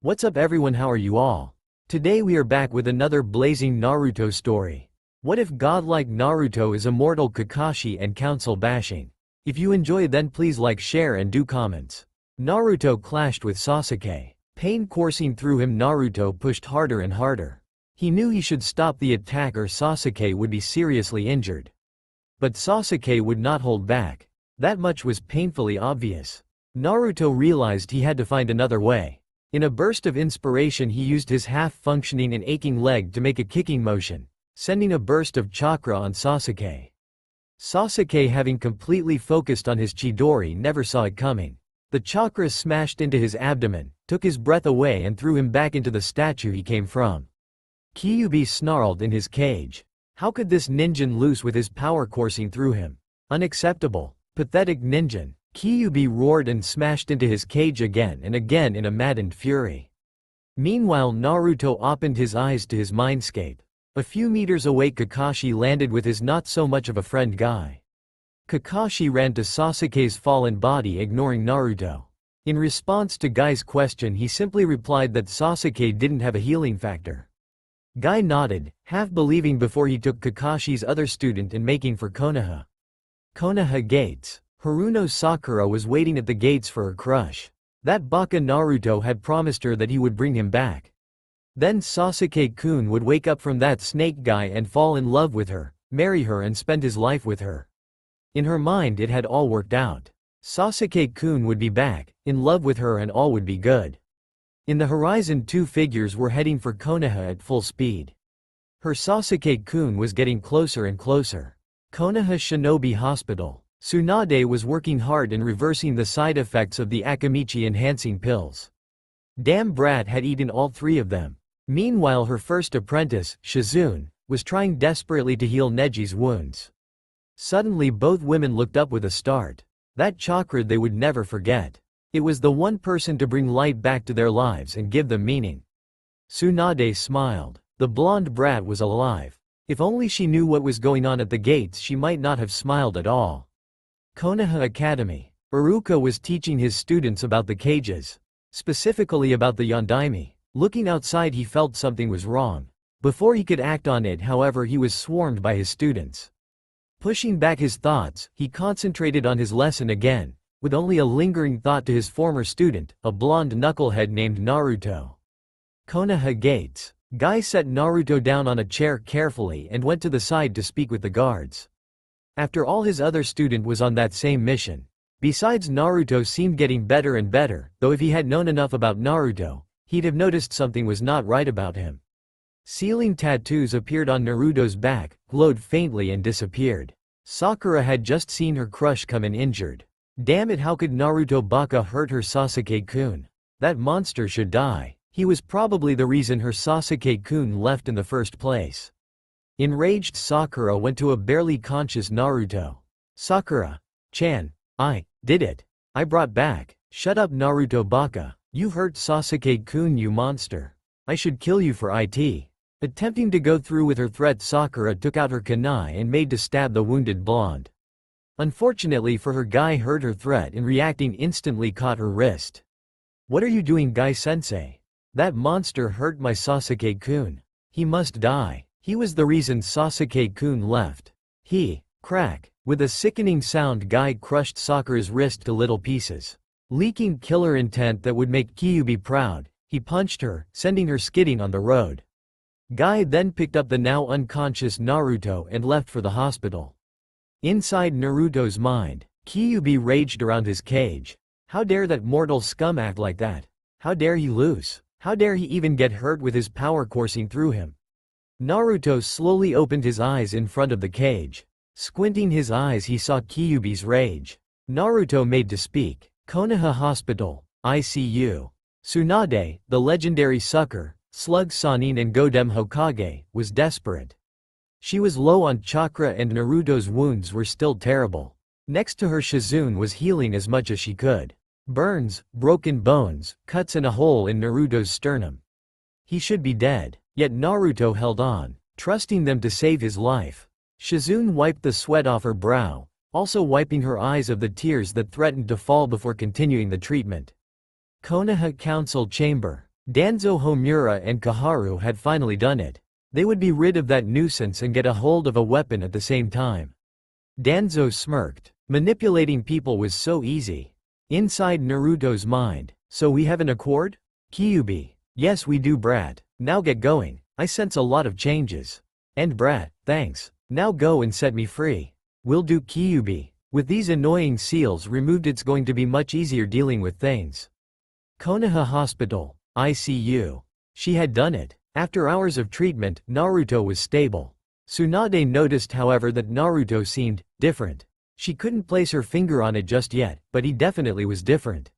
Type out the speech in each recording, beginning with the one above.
What's up everyone, how are you all? Today we are back with another blazing Naruto story. What if Godlike Naruto is Immortal Kakashi and council bashing? If you enjoy then please like, share and do comments. Naruto clashed with Sasuke. Pain coursing through him, Naruto pushed harder and harder. He knew he should stop the attack or Sasuke would be seriously injured. But Sasuke would not hold back. That much was painfully obvious. Naruto realized he had to find another way. In a burst of inspiration he used his half-functioning and aching leg to make a kicking motion, sending a burst of chakra on Sasuke. Sasuke, having completely focused on his Chidori, never saw it coming. The chakra smashed into his abdomen, took his breath away and threw him back into the statue he came from. Kyuubi snarled in his cage. How could this ninja loose with his power coursing through him? Unacceptable. Pathetic ninja. Kyuubi roared and smashed into his cage again and again in a maddened fury. Meanwhile Naruto opened his eyes to his mindscape. A few meters away Kakashi landed with his not-so-much-of-a-friend Guy. Kakashi ran to Sasuke's fallen body, ignoring Naruto. In response to Guy's question he simply replied that Sasuke didn't have a healing factor. Guy nodded, half believing before he took Kakashi's other student and making for Konoha. Konoha gates. Haruno Sakura was waiting at the gates for her crush. That baka Naruto had promised her that he would bring him back. Then Sasuke-kun would wake up from that snake guy and fall in love with her, marry her and spend his life with her. In her mind it had all worked out. Sasuke-kun would be back, in love with her and all would be good. In the horizon two figures were heading for Konoha at full speed. Her Sasuke-kun was getting closer and closer. Konoha Shinobi Hospital. Tsunade was working hard in reversing the side effects of the Akamichi enhancing pills. Damn brat had eaten all three of them. Meanwhile her first apprentice, Shizune, was trying desperately to heal Neji's wounds. Suddenly both women looked up with a start. That chakra they would never forget. It was the one person to bring light back to their lives and give them meaning. Tsunade smiled. The blonde brat was alive. If only she knew what was going on at the gates she might not have smiled at all. Konoha Academy. Iruka was teaching his students about the cages. Specifically about the Yondaime. Looking outside he felt something was wrong. Before he could act on it however he was swarmed by his students. Pushing back his thoughts, he concentrated on his lesson again, with only a lingering thought to his former student, a blonde knucklehead named Naruto. Konoha gates. Guy set Naruto down on a chair carefully and went to the side to speak with the guards. After all his other student was on that same mission. Besides Naruto seemed getting better and better, though if he had known enough about Naruto, he'd have noticed something was not right about him. Ceiling tattoos appeared on Naruto's back, glowed faintly and disappeared. Sakura had just seen her crush come in injured. Damn it, how could Naruto baka hurt her Sasuke-kun? That monster should die. He was probably the reason her Sasuke-kun left in the first place. Enraged Sakura went to a barely conscious Naruto. Sakura-chan, I did it. I brought back. Shut up Naruto baka. You hurt Sasuke-kun, you monster. I should kill you for it. Attempting to go through with her threat, Sakura took out her kunai and made to stab the wounded blonde. Unfortunately for her, Guy heard her threat and reacting instantly caught her wrist. What are you doing, Guy-sensei? That monster hurt my Sasuke-kun. He must die. He was the reason Sasuke-kun left. Crack. With a sickening sound, Guy crushed Sakura's wrist to little pieces. Leaking killer intent that would make Kyuubi proud, he punched her, sending her skidding on the road. Guy then picked up the now unconscious Naruto and left for the hospital. Inside Naruto's mind, Kyuubi raged around his cage. How dare that mortal scum act like that? How dare he lose? How dare he even get hurt with his power coursing through him? Naruto slowly opened his eyes in front of the cage. Squinting his eyes he saw Kyuubi's rage. Naruto made to speak. Konoha Hospital, ICU. Tsunade, the legendary sucker, Slug Sanin and Godem Hokage, was desperate. She was low on chakra and Naruto's wounds were still terrible. Next to her Shizune was healing as much as she could. Burns, broken bones, cuts and a hole in Naruto's sternum. He should be dead. Yet Naruto held on, trusting them to save his life. Shizune wiped the sweat off her brow, also wiping her eyes of the tears that threatened to fall before continuing the treatment. Konoha Council Chamber. Danzo Homura and Kaharu had finally done it. They would be rid of that nuisance and get a hold of a weapon at the same time. Danzo smirked. Manipulating people was so easy. Inside Naruto's mind. So we have an accord? Kyuubi. Yes we do brat. Now get going. I sense a lot of changes. And brat, thanks. Now go and set me free. Will do Kyuubi. With these annoying seals removed it's going to be much easier dealing with things. Konoha Hospital. ICU. She had done it. After hours of treatment, Naruto was stable. Tsunade noticed however that Naruto seemed different. She couldn't place her finger on it just yet, but he definitely was different.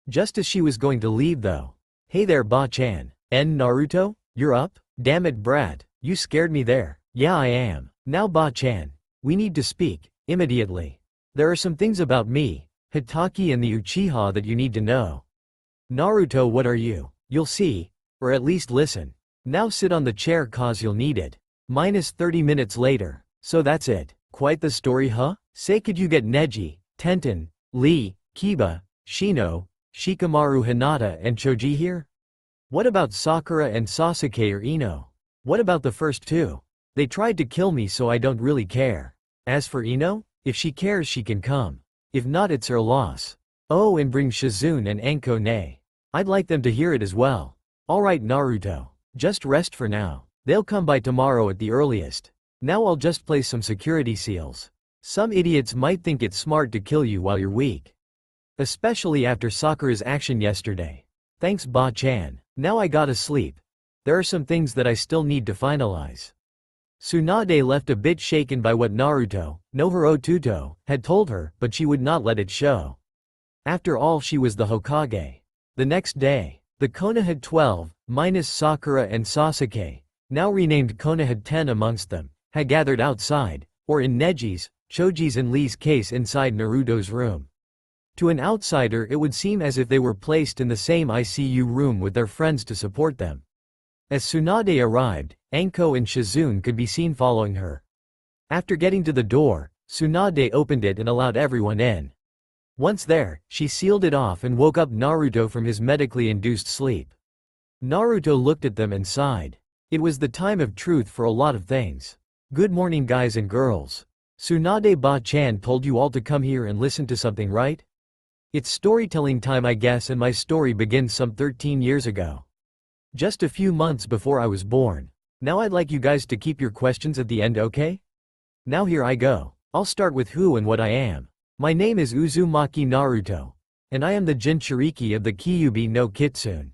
Just as she was going to leave though. Hey there Ba-chan. Naruto? You're up? Damn it brat, you scared me there. Yeah I am. Now Ba-chan. We need to speak, immediately. There are some things about me, Hitaki and the Uchiha that you need to know. Naruto what are you? You'll see. Or at least listen. Now sit on the chair cause you'll need it. Minus 30 minutes later. So that's it. Quite the story huh? Say could you get Neji, Tenten, Lee, Kiba, Shino, Shikamaru Hinata and Choji here? What about Sakura and Sasuke or Ino? What about the first two? They tried to kill me so I don't really care. As for Ino, if she cares she can come. If not it's her loss. Oh and bring Shizune and Anko Ne. I'd like them to hear it as well. Alright Naruto. Just rest for now. They'll come by tomorrow at the earliest. Now I'll just place some security seals. Some idiots might think it's smart to kill you while you're weak. Especially after Sakura's action yesterday. Thanks Ba-chan. Now I gotta sleep. There are some things that I still need to finalize. Tsunade left a bit shaken by what Naruto, Nohorotuto, had told her, but she would not let it show. After all she was the Hokage. The next day, the Konoha 12, minus Sakura and Sasuke, now renamed Konoha 10 amongst them, had gathered outside, or in Neji's, Choji's and Lee's case inside Naruto's room. To an outsider it would seem as if they were placed in the same ICU room with their friends to support them. As Tsunade arrived, Anko and Shizune could be seen following her. After getting to the door, Tsunade opened it and allowed everyone in. Once there, she sealed it off and woke up Naruto from his medically induced sleep. Naruto looked at them and sighed. It was the time of truth for a lot of things. Good morning guys and girls. Tsunade Ba-chan told you all to come here and listen to something right? It's storytelling time I guess and my story begins some 13 years ago. Just a few months before I was born. Now I'd like you guys to keep your questions at the end okay? Now here I go. I'll start with who and what I am. My name is Uzumaki Naruto. And I am the Jinchuriki of the Kyuubi no Kitsune.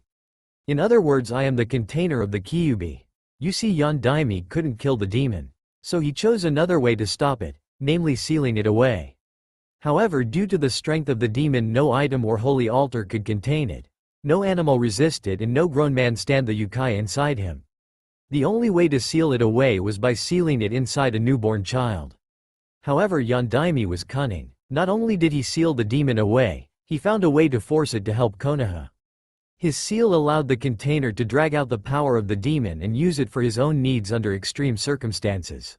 In other words I am the container of the Kyuubi. You see Yondaime couldn't kill the demon. So he chose another way to stop it, namely sealing it away. However due to the strength of the demon no item or holy altar could contain it. No animal resisted and no grown man stand the Yukai inside him. The only way to seal it away was by sealing it inside a newborn child. However Yondaime was cunning. Not only did he seal the demon away, he found a way to force it to help Konoha. His seal allowed the container to drag out the power of the demon and use it for his own needs under extreme circumstances.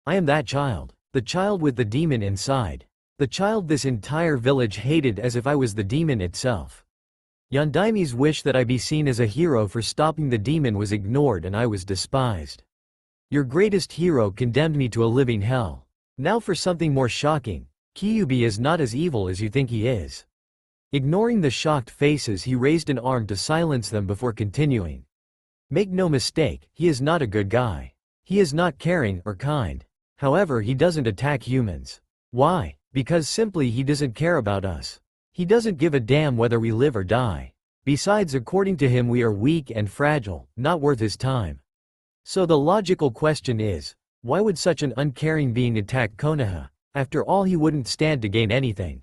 I am that child. The child with the demon inside. The child this entire village hated as if I was the demon itself. Yondaime's wish that I be seen as a hero for stopping the demon was ignored and I was despised. Your greatest hero condemned me to a living hell. Now for something more shocking. Kyuubi is not as evil as you think he is. Ignoring the shocked faces he raised an arm to silence them before continuing. Make no mistake, he is not a good guy. He is not caring or kind. However he doesn't attack humans. Why? Because simply he doesn't care about us. He doesn't give a damn whether we live or die. Besides according to him we are weak and fragile, not worth his time. So the logical question is, why would such an uncaring being attack Konoha? After all he wouldn't stand to gain anything.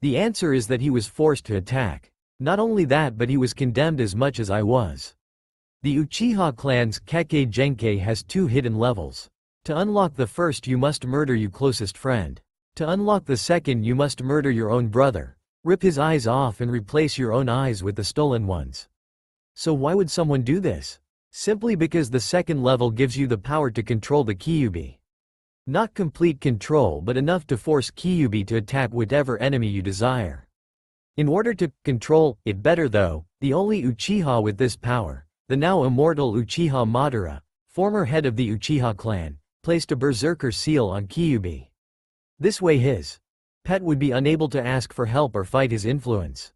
The answer is that he was forced to attack. Not only that but he was condemned as much as I was. The Uchiha clan's Kage Genkai has 2 hidden levels. To unlock the first you must murder your closest friend. To unlock the second you must murder your own brother. Rip his eyes off and replace your own eyes with the stolen ones. So why would someone do this? Simply because the second level gives you the power to control the Kyuubi. Not complete control but enough to force Kyuubi to attack whatever enemy you desire. In order to control it better though, the only Uchiha with this power, the now immortal Uchiha Madara, former head of the Uchiha clan, placed a berserker seal on Kyuubi. This way his pet would be unable to ask for help or fight his influence.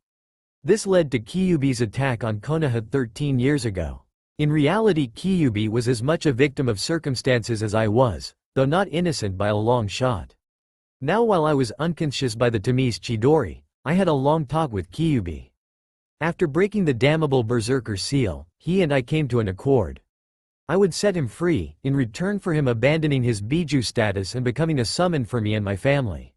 This led to Kyuubi's attack on Konoha 13 years ago. In reality, Kyuubi was as much a victim of circumstances as I was, though not innocent by a long shot. Now while I was unconscious by the Tamise Chidori, I had a long talk with Kyuubi. After breaking the damnable berserker seal, he and I came to an accord. I would set him free, in return for him abandoning his Biju status and becoming a summon for me and my family.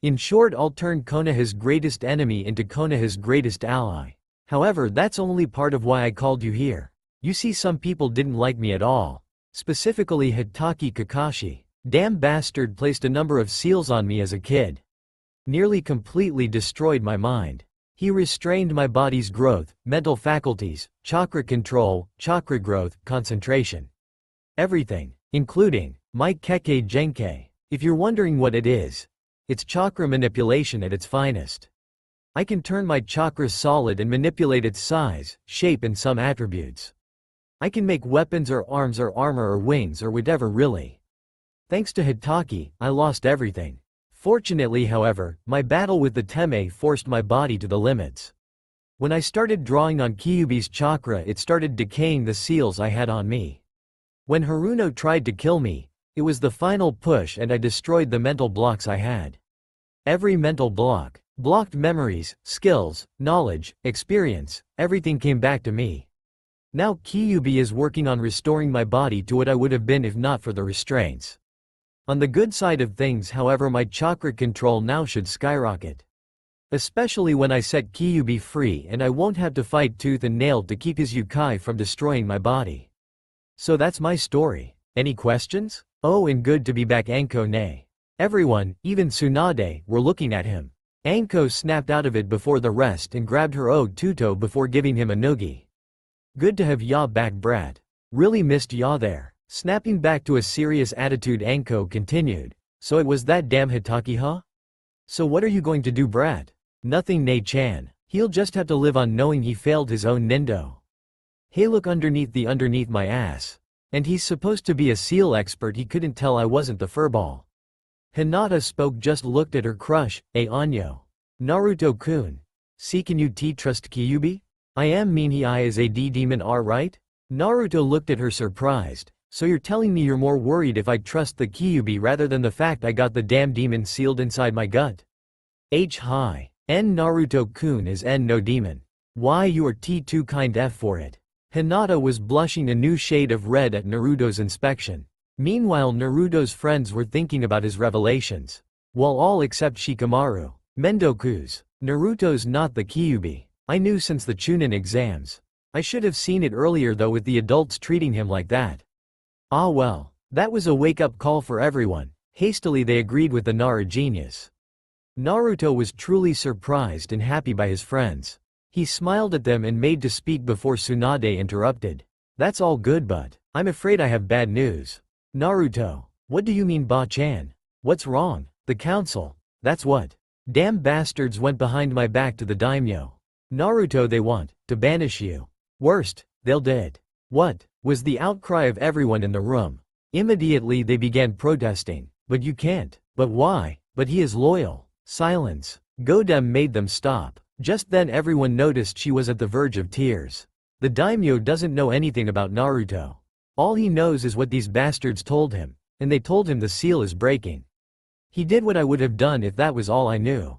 In short, I'll turn Konoha's greatest enemy into Konoha's greatest ally. However, that's only part of why I called you here. You see, some people didn't like me at all. Specifically Hitaki Kakashi. Damn bastard placed a number of seals on me as a kid. Nearly completely destroyed my mind. He restrained my body's growth, mental faculties, chakra control, chakra growth, concentration. Everything, including my Keke Genkai. If you're wondering what it is, it's chakra manipulation at its finest. I can turn my chakras solid and manipulate its size, shape and some attributes. I can make weapons or arms or armor or wings or whatever really. Thanks to Hitaki, I lost everything. Fortunately, however, my battle with the Teme forced my body to the limits. When I started drawing on Kyuubi's chakra, it started decaying the seals I had on me. When Haruno tried to kill me, it was the final push and I destroyed the mental blocks I had. Every mental block, blocked memories, skills, knowledge, experience, everything came back to me. Now Kyuubi is working on restoring my body to what I would have been if not for the restraints. On the good side of things, however, my chakra control now should skyrocket. Especially when I set Kyuubi free and I won't have to fight tooth and nail to keep his Yukai from destroying my body. So that's my story. Any questions? Oh, and good to be back, Anko ne. Everyone, even Tsunade, were looking at him. Anko snapped out of it before the rest and grabbed her Tuto before giving him a noogie. Good to have ya back, brat. Really missed ya there. Snapping back to a serious attitude, Anko continued. So it was that damn Hitaki, huh? So what are you going to do, brat? Nothing, Ne-chan. He'll just have to live on knowing he failed his own Nindo. Hey, look underneath my ass. And he's supposed to be a seal expert, he couldn't tell I wasn't the furball. Hinata spoke, just looked at her crush, Anyo. Naruto-kun. See, can you trust Kyuubi? I am mean he is a demon, right? Naruto looked at her surprised. So you're telling me you're more worried if I trust the Kyuubi rather than the fact I got the damn demon sealed inside my gut? Hi. N Naruto-kun is N no demon. Why, you are too kind F for it. Hinata was blushing a new shade of red at Naruto's inspection. Meanwhile, Naruto's friends were thinking about his revelations. Well, all except Shikamaru. Mendoku's. Naruto's not the Kyuubi. I knew since the Chunin exams. I should have seen it earlier though, with the adults treating him like that. Ah well, that was a wake-up call for everyone. Hastily they agreed with the Nara genius. Naruto was truly surprised and happy by his friends. He smiled at them and made to speak before Tsunade interrupted. That's all good, but I'm afraid I have bad news. Naruto. What do you mean, Ba-chan? What's wrong? The council. That's what. Damn bastards went behind my back to the daimyo. Naruto, they want to banish you. Worst, they'll dead. What? Was the outcry of everyone in the room. Immediately they began protesting. But you can't. But why? But he is loyal. Silence. Godem made them stop. Just then everyone noticed she was at the verge of tears. The daimyo doesn't know anything about Naruto. All he knows is what these bastards told him, and they told him the seal is breaking. He did what I would have done if that was all I knew.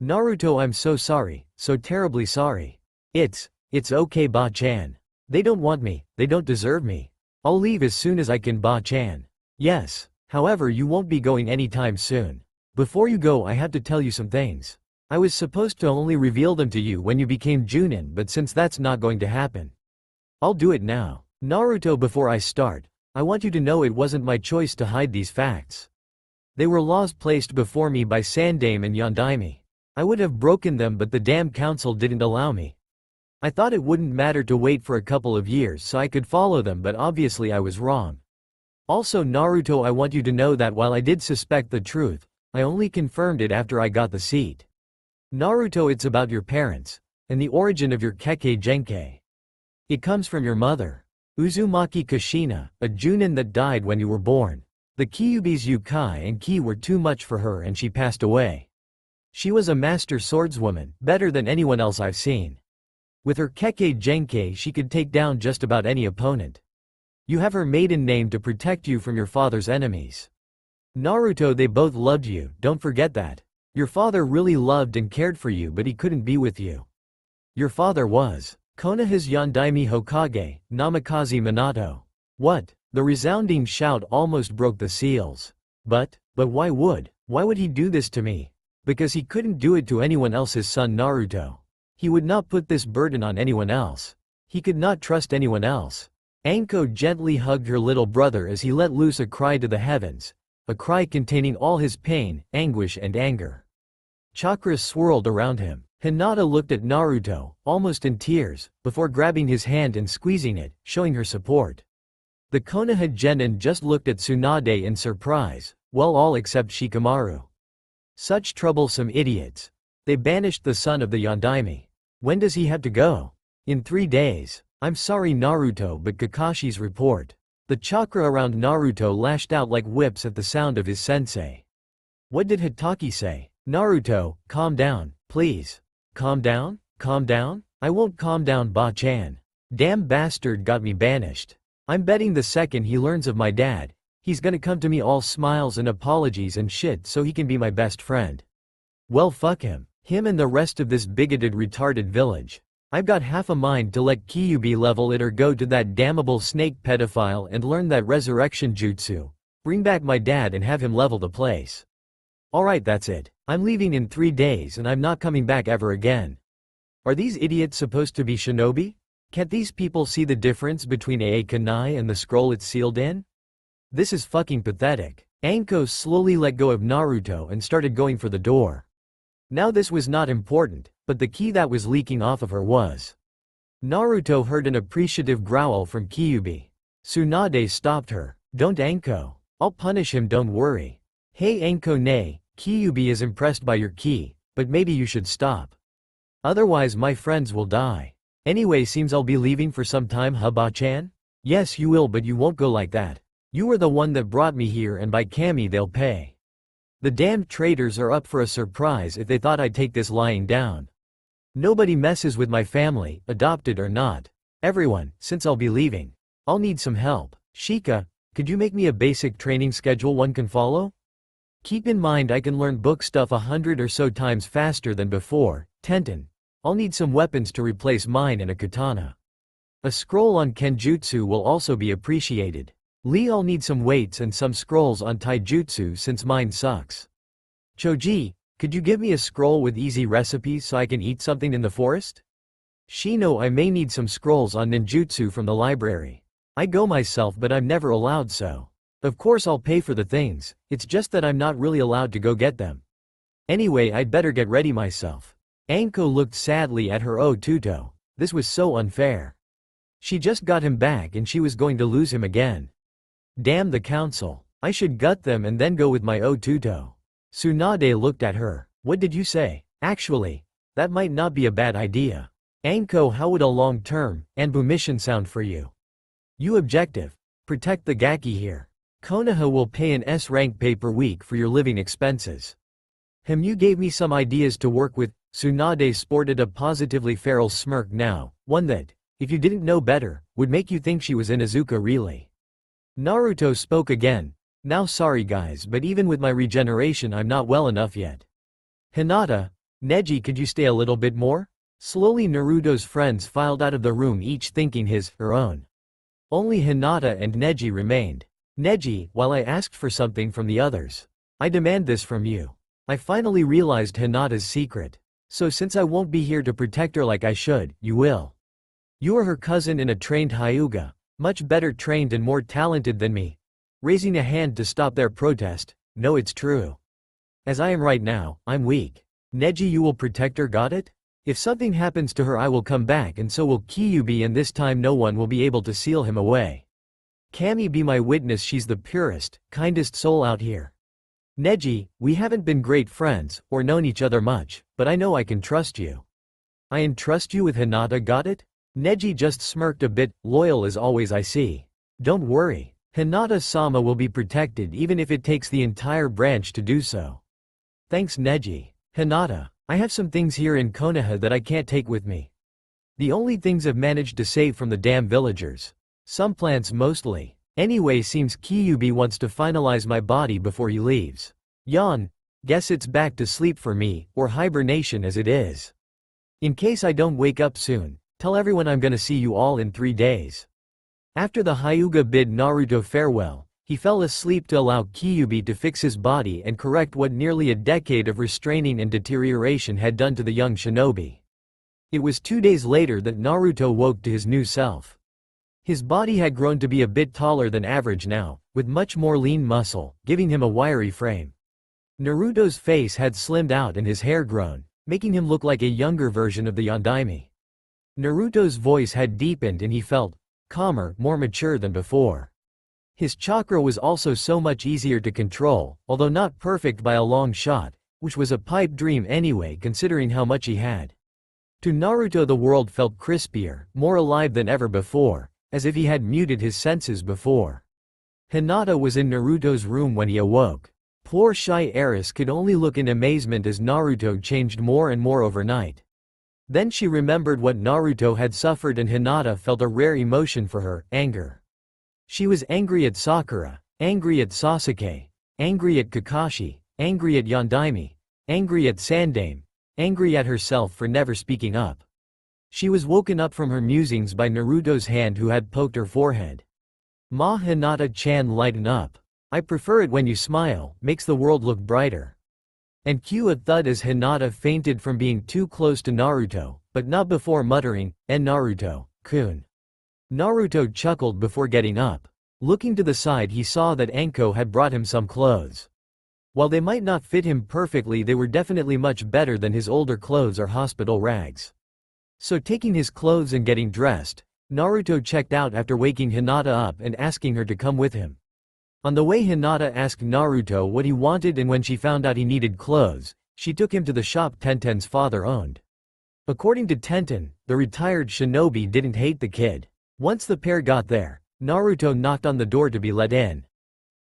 Naruto, I'm so sorry, so terribly sorry. It's okay, Ba-chan. They don't want me, they don't deserve me. I'll leave as soon as I can, Ba-chan. Yes, however you won't be going anytime soon. Before you go, I have to tell you some things. I was supposed to only reveal them to you when you became Junin, but since that's not going to happen, I'll do it now. Naruto, before I start, I want you to know it wasn't my choice to hide these facts. They were laws placed before me by Sandaime and Yondaime. I would have broken them, but the damn council didn't allow me. I thought it wouldn't matter to wait for a couple of years so I could follow them, but obviously I was wrong. Also, Naruto, I want you to know that while I did suspect the truth, I only confirmed it after I got the seat. Naruto, it's about your parents, and the origin of your Kage Genkai. It comes from your mother, Uzumaki Kushina, a Junin that died when you were born. The Kyuubi's Yukai and Ki were too much for her and she passed away. She was a master swordswoman, better than anyone else I've seen. With her Kage Genkai she could take down just about any opponent. You have her maiden name to protect you from your father's enemies. Naruto, they both loved you, don't forget that. Your father really loved and cared for you, but he couldn't be with you. Your father was Konoha's Yondaime Hokage, Namikaze Minato. What? The resounding shout almost broke the seals. But why would he do this to me? Because he couldn't do it to anyone else. His son Naruto. He would not put this burden on anyone else. He could not trust anyone else. Anko gently hugged her little brother as he let loose a cry to the heavens, a cry containing all his pain, anguish and anger. Chakras swirled around him. Hinata looked at Naruto, almost in tears, before grabbing his hand and squeezing it, showing her support. The Konoha genin just looked at Tsunade in surprise, well, all except Shikamaru. Such troublesome idiots. They banished the son of the Yondaime. When does he have to go? In 3 days. I'm sorry Naruto, but Kakashi's report. The chakra around Naruto lashed out like whips at the sound of his sensei. What did Hatake say? Naruto, calm down, please. Calm down? Calm down? I won't calm down, Ba-chan. Damn bastard got me banished. I'm betting the second he learns of my dad, he's gonna come to me all smiles and apologies and shit so he can be my best friend. Well, fuck him. Him and the rest of this bigoted retarded village. I've got half a mind to let Kyuubi level it or go to that damnable snake pedophile and learn that resurrection jutsu. Bring back my dad and have him level the place. Alright, that's it. I'm leaving in 3 days and I'm not coming back ever again. Are these idiots supposed to be shinobi? Can't these people see the difference between a kunai and the scroll it's sealed in? This is fucking pathetic. Anko slowly let go of Naruto and started going for the door. Now this was not important, but the key that was leaking off of her was. Naruto heard an appreciative growl from Kyuubi. Tsunade stopped her. Don't, Anko. I'll punish him, don't worry. Hey Anko, nay, Kyuubi is impressed by your ki, but maybe you should stop. Otherwise my friends will die. Anyway, seems I'll be leaving for some time, huh, Ba-chan? Yes you will, but you won't go like that. You were the one that brought me here and by Kami they'll pay. The damned traitors are up for a surprise if they thought I'd take this lying down. Nobody messes with my family, adopted or not. Everyone, since I'll be leaving. I'll need some help. Shika, could you make me a basic training schedule one can follow? Keep in mind I can learn book stuff 100 or so times faster than before. Tenten. I'll need some weapons to replace mine and a katana. A scroll on Kenjutsu will also be appreciated. Lee, I'll need some weights and some scrolls on Taijutsu since mine sucks. Choji, could you give me a scroll with easy recipes so I can eat something in the forest? Shino, I may need some scrolls on ninjutsu from the library. I go myself but I'm never allowed so. Of course I'll pay for the things, it's just that I'm not really allowed to go get them. Anyway, I'd better get ready myself. Anko looked sadly at her Otuto. This was so unfair. She just got him back and she was going to lose him again. Damn the council. I should gut them and then go with my Otuto. Tsunade looked at her. What did you say? Actually, that might not be a bad idea. Anko, how would a long-term Anbu mission sound for you? You objective. Protect the Gaki here. Konoha will pay an S-rank pay per week for your living expenses. You gave me some ideas to work with. Tsunade sported a positively feral smirk now, one that, if you didn't know better, would make you think she was Inuzuka really. Naruto spoke again. Now sorry guys, but even with my regeneration I'm not well enough yet. Hinata, Neji, could you stay a little bit more? Slowly Naruto's friends filed out of the room, each thinking her own. Only Hinata and Neji remained. Neji, while I asked for something from the others. I demand this from you. I finally realized Hinata's secret. So since I won't be here to protect her like I should, you will. You are her cousin and a trained Hyuga, much better trained and more talented than me. Raising a hand to stop their protest, no, it's true. As I am right now, I'm weak. Neji, you will protect her, got it? If something happens to her I will come back and so will Kyuubi, and this time no one will be able to seal him away. Kami, be my witness, she's the purest, kindest soul out here. Neji, we haven't been great friends, or known each other much, but I know I can trust you. I entrust you with Hinata, got it? Neji just smirked a bit, loyal as always I see. Don't worry. Hinata-sama will be protected even if it takes the entire branch to do so. Thanks Neji. Hinata, I have some things here in Konoha that I can't take with me. The only things I've managed to save from the damn villagers. Some plants mostly. Anyway, seems Kyuubi wants to finalize my body before he leaves. Yawn. Guess it's back to sleep for me, or hibernation as it is. In case I don't wake up soon, tell everyone I'm gonna see you all in 3 days. After the Hyuga bid Naruto farewell, he fell asleep to allow Kyuubi to fix his body and correct what nearly a decade of restraining and deterioration had done to the young shinobi. It was 2 days later that Naruto woke to his new self. His body had grown to be a bit taller than average now, with much more lean muscle, giving him a wiry frame. Naruto's face had slimmed out and his hair grown, making him look like a younger version of the Yondaime. Naruto's voice had deepened and he felt calmer, more mature than before. His chakra was also so much easier to control, although not perfect by a long shot, which was a pipe dream anyway considering how much he had. To Naruto the world felt crispier, more alive than ever before, as if he had muted his senses before. Hinata was in Naruto's room when he awoke. Poor shy heiress could only look in amazement as Naruto changed more and more overnight. Then she remembered what Naruto had suffered and Hinata felt a rare emotion for her, anger. She was angry at Sakura, angry at Sasuke, angry at Kakashi, angry at Yondaime, angry at Sandaime, angry at herself for never speaking up. She was woken up from her musings by Naruto's hand who had poked her forehead. Ma Hinata-chan, lighten up. I prefer it when you smile, makes the world look brighter. And cue a thud as Hinata fainted from being too close to Naruto, but not before muttering, "En Naruto-kun." Naruto chuckled before getting up. Looking to the side he saw that Anko had brought him some clothes. While they might not fit him perfectly, they were definitely much better than his older clothes or hospital rags. So taking his clothes and getting dressed, Naruto checked out after waking Hinata up and asking her to come with him. On the way Hinata asked Naruto what he wanted, and when she found out he needed clothes, she took him to the shop Tenten's father owned. According to Tenten, the retired shinobi didn't hate the kid. Once the pair got there, Naruto knocked on the door to be let in.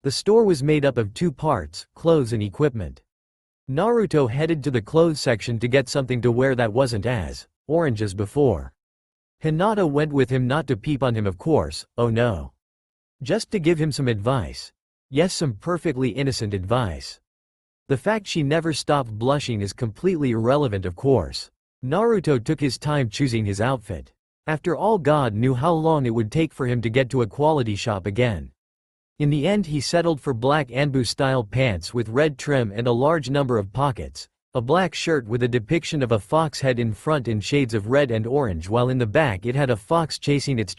The store was made up of 2 parts, clothes and equipment. Naruto headed to the clothes section to get something to wear that wasn't as orange as before. Hinata went with him, not to peep on him of course, oh no. Just to give him some advice. Yes, some perfectly innocent advice. The fact she never stopped blushing is completely irrelevant of course. Naruto took his time choosing his outfit. After all, God knew how long it would take for him to get to a quality shop again. In the end he settled for black Anbu-style pants with red trim and a large number of pockets, a black shirt with a depiction of a fox head in front in shades of red and orange, while in the back it had a fox chasing its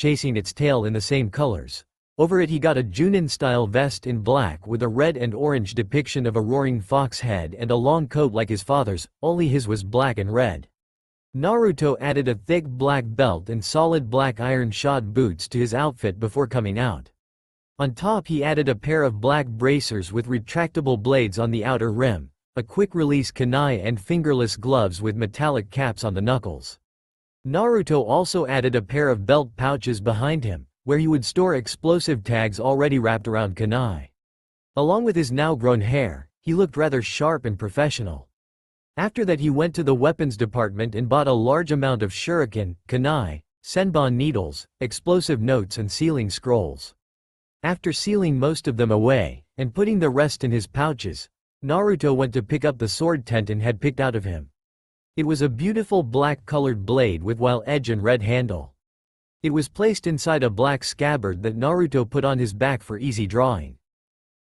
tail in the same colors. Over it he got a Junin-style vest in black with a red and orange depiction of a roaring fox head and a long coat like his father's, only his was black and red. Naruto added a thick black belt and solid black iron-shod boots to his outfit before coming out. On top he added a pair of black bracers with retractable blades on the outer rim, a quick-release kunai and fingerless gloves with metallic caps on the knuckles. Naruto also added a pair of belt pouches behind him, where he would store explosive tags already wrapped around kunai. Along with his now grown hair, he looked rather sharp and professional. After that he went to the weapons department and bought a large amount of shuriken, kunai, senbon needles, explosive notes and sealing scrolls. After sealing most of them away, and putting the rest in his pouches, Naruto went to pick up the sword Tenten had picked out of him. It was a beautiful black-colored blade with wild edge and red handle. It was placed inside a black scabbard that Naruto put on his back for easy drawing.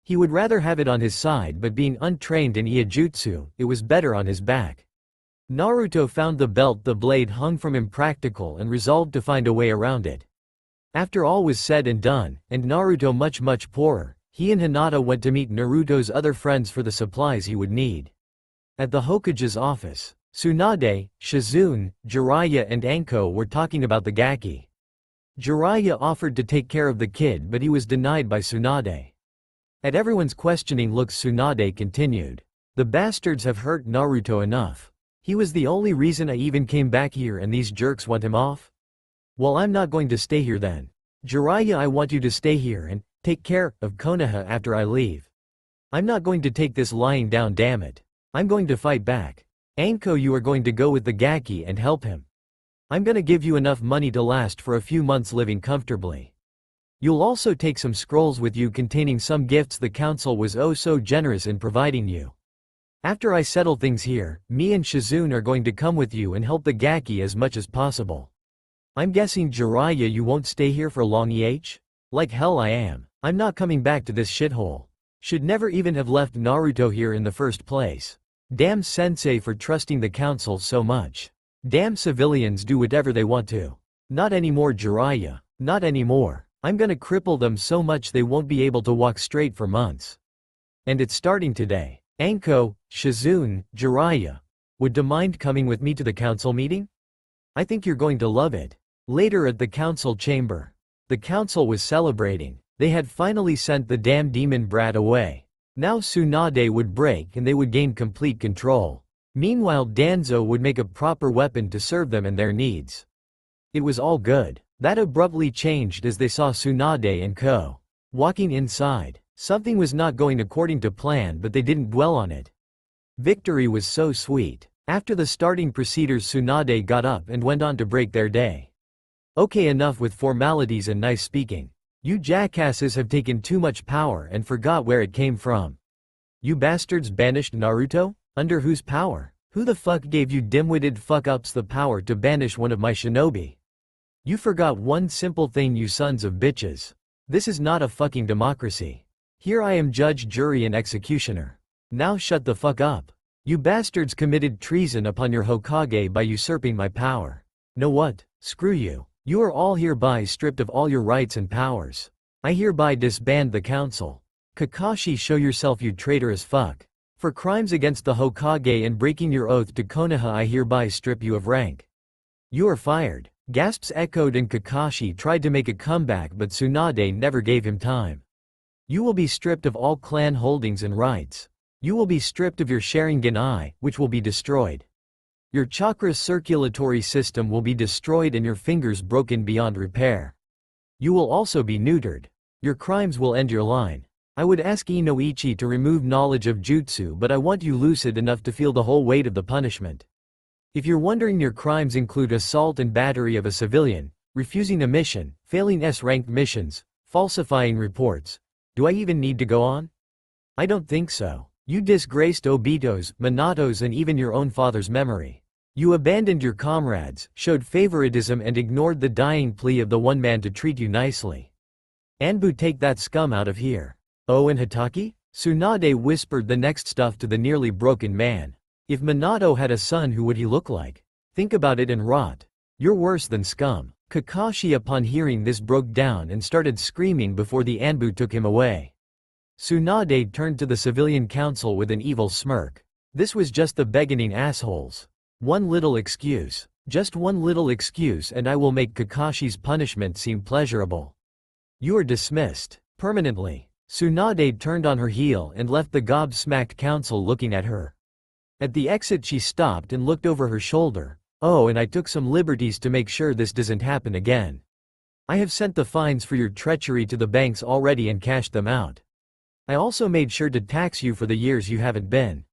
He would rather have it on his side, but being untrained in Iijutsu, it was better on his back. Naruto found the belt the blade hung from impractical and resolved to find a way around it. After all was said and done, and Naruto much poorer, he and Hinata went to meet Naruto's other friends for the supplies he would need. At the Hokage's office, Tsunade, Shizune, Jiraiya and Anko were talking about the Gaki. Jiraiya offered to take care of the kid, but he was denied by Tsunade. At everyone's questioning looks Tsunade continued. The bastards have hurt Naruto enough. He was the only reason I even came back here and these jerks want him off? Well, I'm not going to stay here then. Jiraiya, I want you to stay here and take care of Konoha after I leave. I'm not going to take this lying down, damn it. I'm going to fight back. Anko, you are going to go with the Gaki and help him. I'm gonna give you enough money to last for a few months living comfortably. You'll also take some scrolls with you containing some gifts the council was oh so generous in providing you. After I settle things here, me and Shizune are going to come with you and help the Gaki as much as possible. I'm guessing Jiraiya, you won't stay here for long, Like hell I am. I'm not coming back to this shithole. Should never even have left Naruto here in the first place. Damn sensei for trusting the council so much. Damn civilians do whatever they want to. Not anymore, Jiraiya. Not anymore. I'm gonna cripple them so much they won't be able to walk straight for months. And it's starting today. Anko, Shizune, Jiraiya. Would you mind coming with me to the council meeting? I think you're going to love it. Later at the council chamber. The council was celebrating. They had finally sent the damn demon brat away. Now Tsunade would break and they would gain complete control. Meanwhile Danzo would make a proper weapon to serve them and their needs. It was all good. That abruptly changed as they saw Tsunade and Ko. Walking inside. Something was not going according to plan, but they didn't dwell on it. Victory was so sweet. After the starting procedures, Tsunade got up and went on to break their day. Okay, enough with formalities and nice speaking. You jackasses have taken too much power and forgot where it came from. You bastards banished Naruto? Under whose power? Who the fuck gave you dim-witted fuck-ups the power to banish one of my shinobi? You forgot one simple thing, you sons of bitches. This is not a fucking democracy. Here I am judge, jury and executioner. Now shut the fuck up. You bastards committed treason upon your Hokage by usurping my power. Know what? Screw you. You are all hereby stripped of all your rights and powers. I hereby disband the council. Kakashi, show yourself, you traitorous fuck. For crimes against the Hokage and breaking your oath to Konoha, I hereby strip you of rank. You are fired. Gasps echoed and Kakashi tried to make a comeback, but Tsunade never gave him time. You will be stripped of all clan holdings and rights. You will be stripped of your Sharingan eye, which will be destroyed. Your chakra circulatory system will be destroyed and your fingers broken beyond repair. You will also be neutered. Your crimes will end your line. I would ask Inoichi to remove knowledge of jutsu, but I want you lucid enough to feel the whole weight of the punishment. If you're wondering, your crimes include assault and battery of a civilian, refusing a mission, failing S-ranked missions, falsifying reports. Do I even need to go on? I don't think so. You disgraced Obito's, Minato's and even your own father's memory. You abandoned your comrades, showed favoritism and ignored the dying plea of the one man to treat you nicely. Anbu, take that scum out of here. Oh, and Hatake? Tsunade whispered the next stuff to the nearly broken man. If Minato had a son, who would he look like? Think about it and rot. You're worse than scum. Kakashi upon hearing this broke down and started screaming before the Anbu took him away. Tsunade turned to the civilian council with an evil smirk. This was just the beginning, assholes. One little excuse. Just one little excuse and I will make Kakashi's punishment seem pleasurable. You are dismissed. Permanently. Tsunade turned on her heel and left the gobsmacked council looking at her. At the exit she stopped and looked over her shoulder. Oh, and I took some liberties to make sure this doesn't happen again. I have sent the fines for your treachery to the banks already and cashed them out. I also made sure to tax you for the years you haven't been.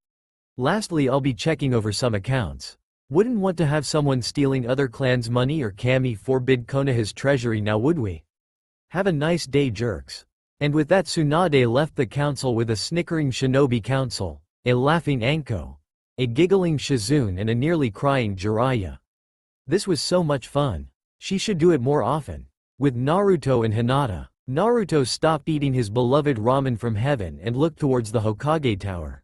Lastly, I'll be checking over some accounts. Wouldn't want to have someone stealing other clans' money or Kami forbid Konoha's treasury now, would we? Have a nice day, jerks. And with that, Tsunade left the council with a snickering shinobi council, a laughing Anko, a giggling Shizune and a nearly crying Jiraiya. This was so much fun. She should do it more often. With Naruto and Hinata. Naruto stopped eating his beloved ramen from heaven and looked towards the Hokage tower.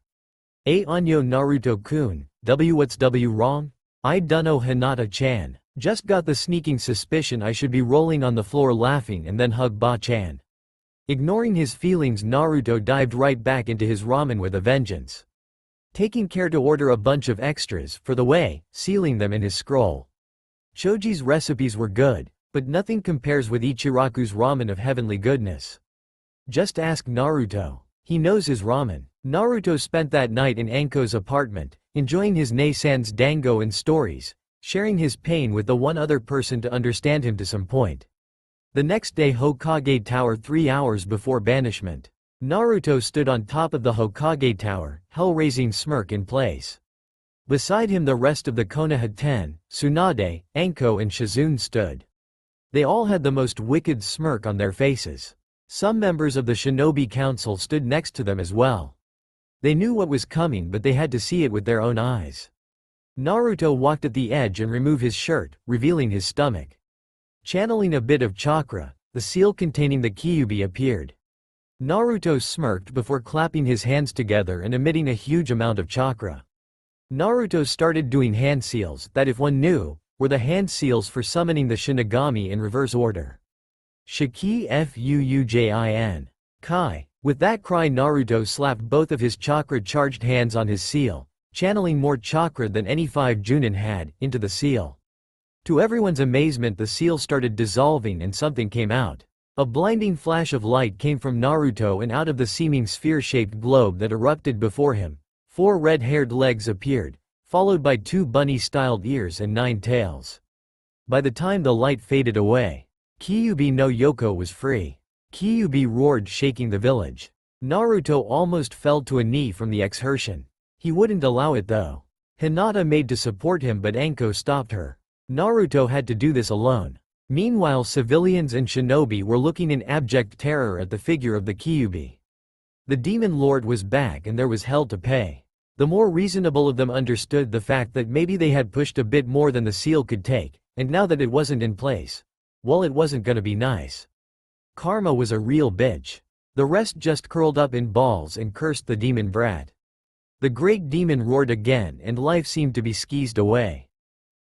Anyo Naruto-kun, what's wrong? I dunno, Hinata-chan. Just got the sneaking suspicion I should be rolling on the floor laughing and then hug Ba-chan. Ignoring his feelings, Naruto dived right back into his ramen with a vengeance. Taking care to order a bunch of extras, for the way, sealing them in his scroll. Choji's recipes were good, but nothing compares with Ichiraku's ramen of heavenly goodness. Just ask Naruto. He knows his ramen. Naruto spent that night in Anko's apartment, enjoying his Nei-san's dango and stories, sharing his pain with the one other person to understand him to some point. The next day, Hokage Tower, 3 hours before banishment. Naruto stood on top of the Hokage Tower, hell-raising smirk in place. Beside him the rest of the Konoha 10, Tsunade, Anko and Shizune stood. They all had the most wicked smirk on their faces. Some members of the Shinobi Council stood next to them as well. They knew what was coming, but they had to see it with their own eyes. Naruto walked at the edge and removed his shirt, revealing his stomach. Channeling a bit of chakra, the seal containing the Kyuubi appeared. Naruto smirked before clapping his hands together and emitting a huge amount of chakra. Naruto started doing hand seals that, if one knew, were the hand seals for summoning the Shinigami in reverse order. Shiki Fuujin. Kai. With that cry, Naruto slapped both of his chakra-charged hands on his seal, channeling more chakra than any 5 Junin had, into the seal. To everyone's amazement, the seal started dissolving and something came out. A blinding flash of light came from Naruto, and out of the seeming sphere-shaped globe that erupted before him, 4 red-haired legs appeared, followed by 2 bunny-styled ears and 9 tails. By the time the light faded away, Kyuubi no Yoko was free. Kyuubi roared, shaking the village. Naruto almost fell to a knee from the exertion. He wouldn't allow it though. Hinata made to support him, but Anko stopped her. Naruto had to do this alone. Meanwhile, civilians and shinobi were looking in abject terror at the figure of the Kyuubi. The demon lord was back and there was hell to pay. The more reasonable of them understood the fact that maybe they had pushed a bit more than the seal could take, and now that it wasn't in place, well, it wasn't gonna be nice. Karma was a real bitch. The rest just curled up in balls and cursed the demon brat. The great demon roared again and life seemed to be squeezed away.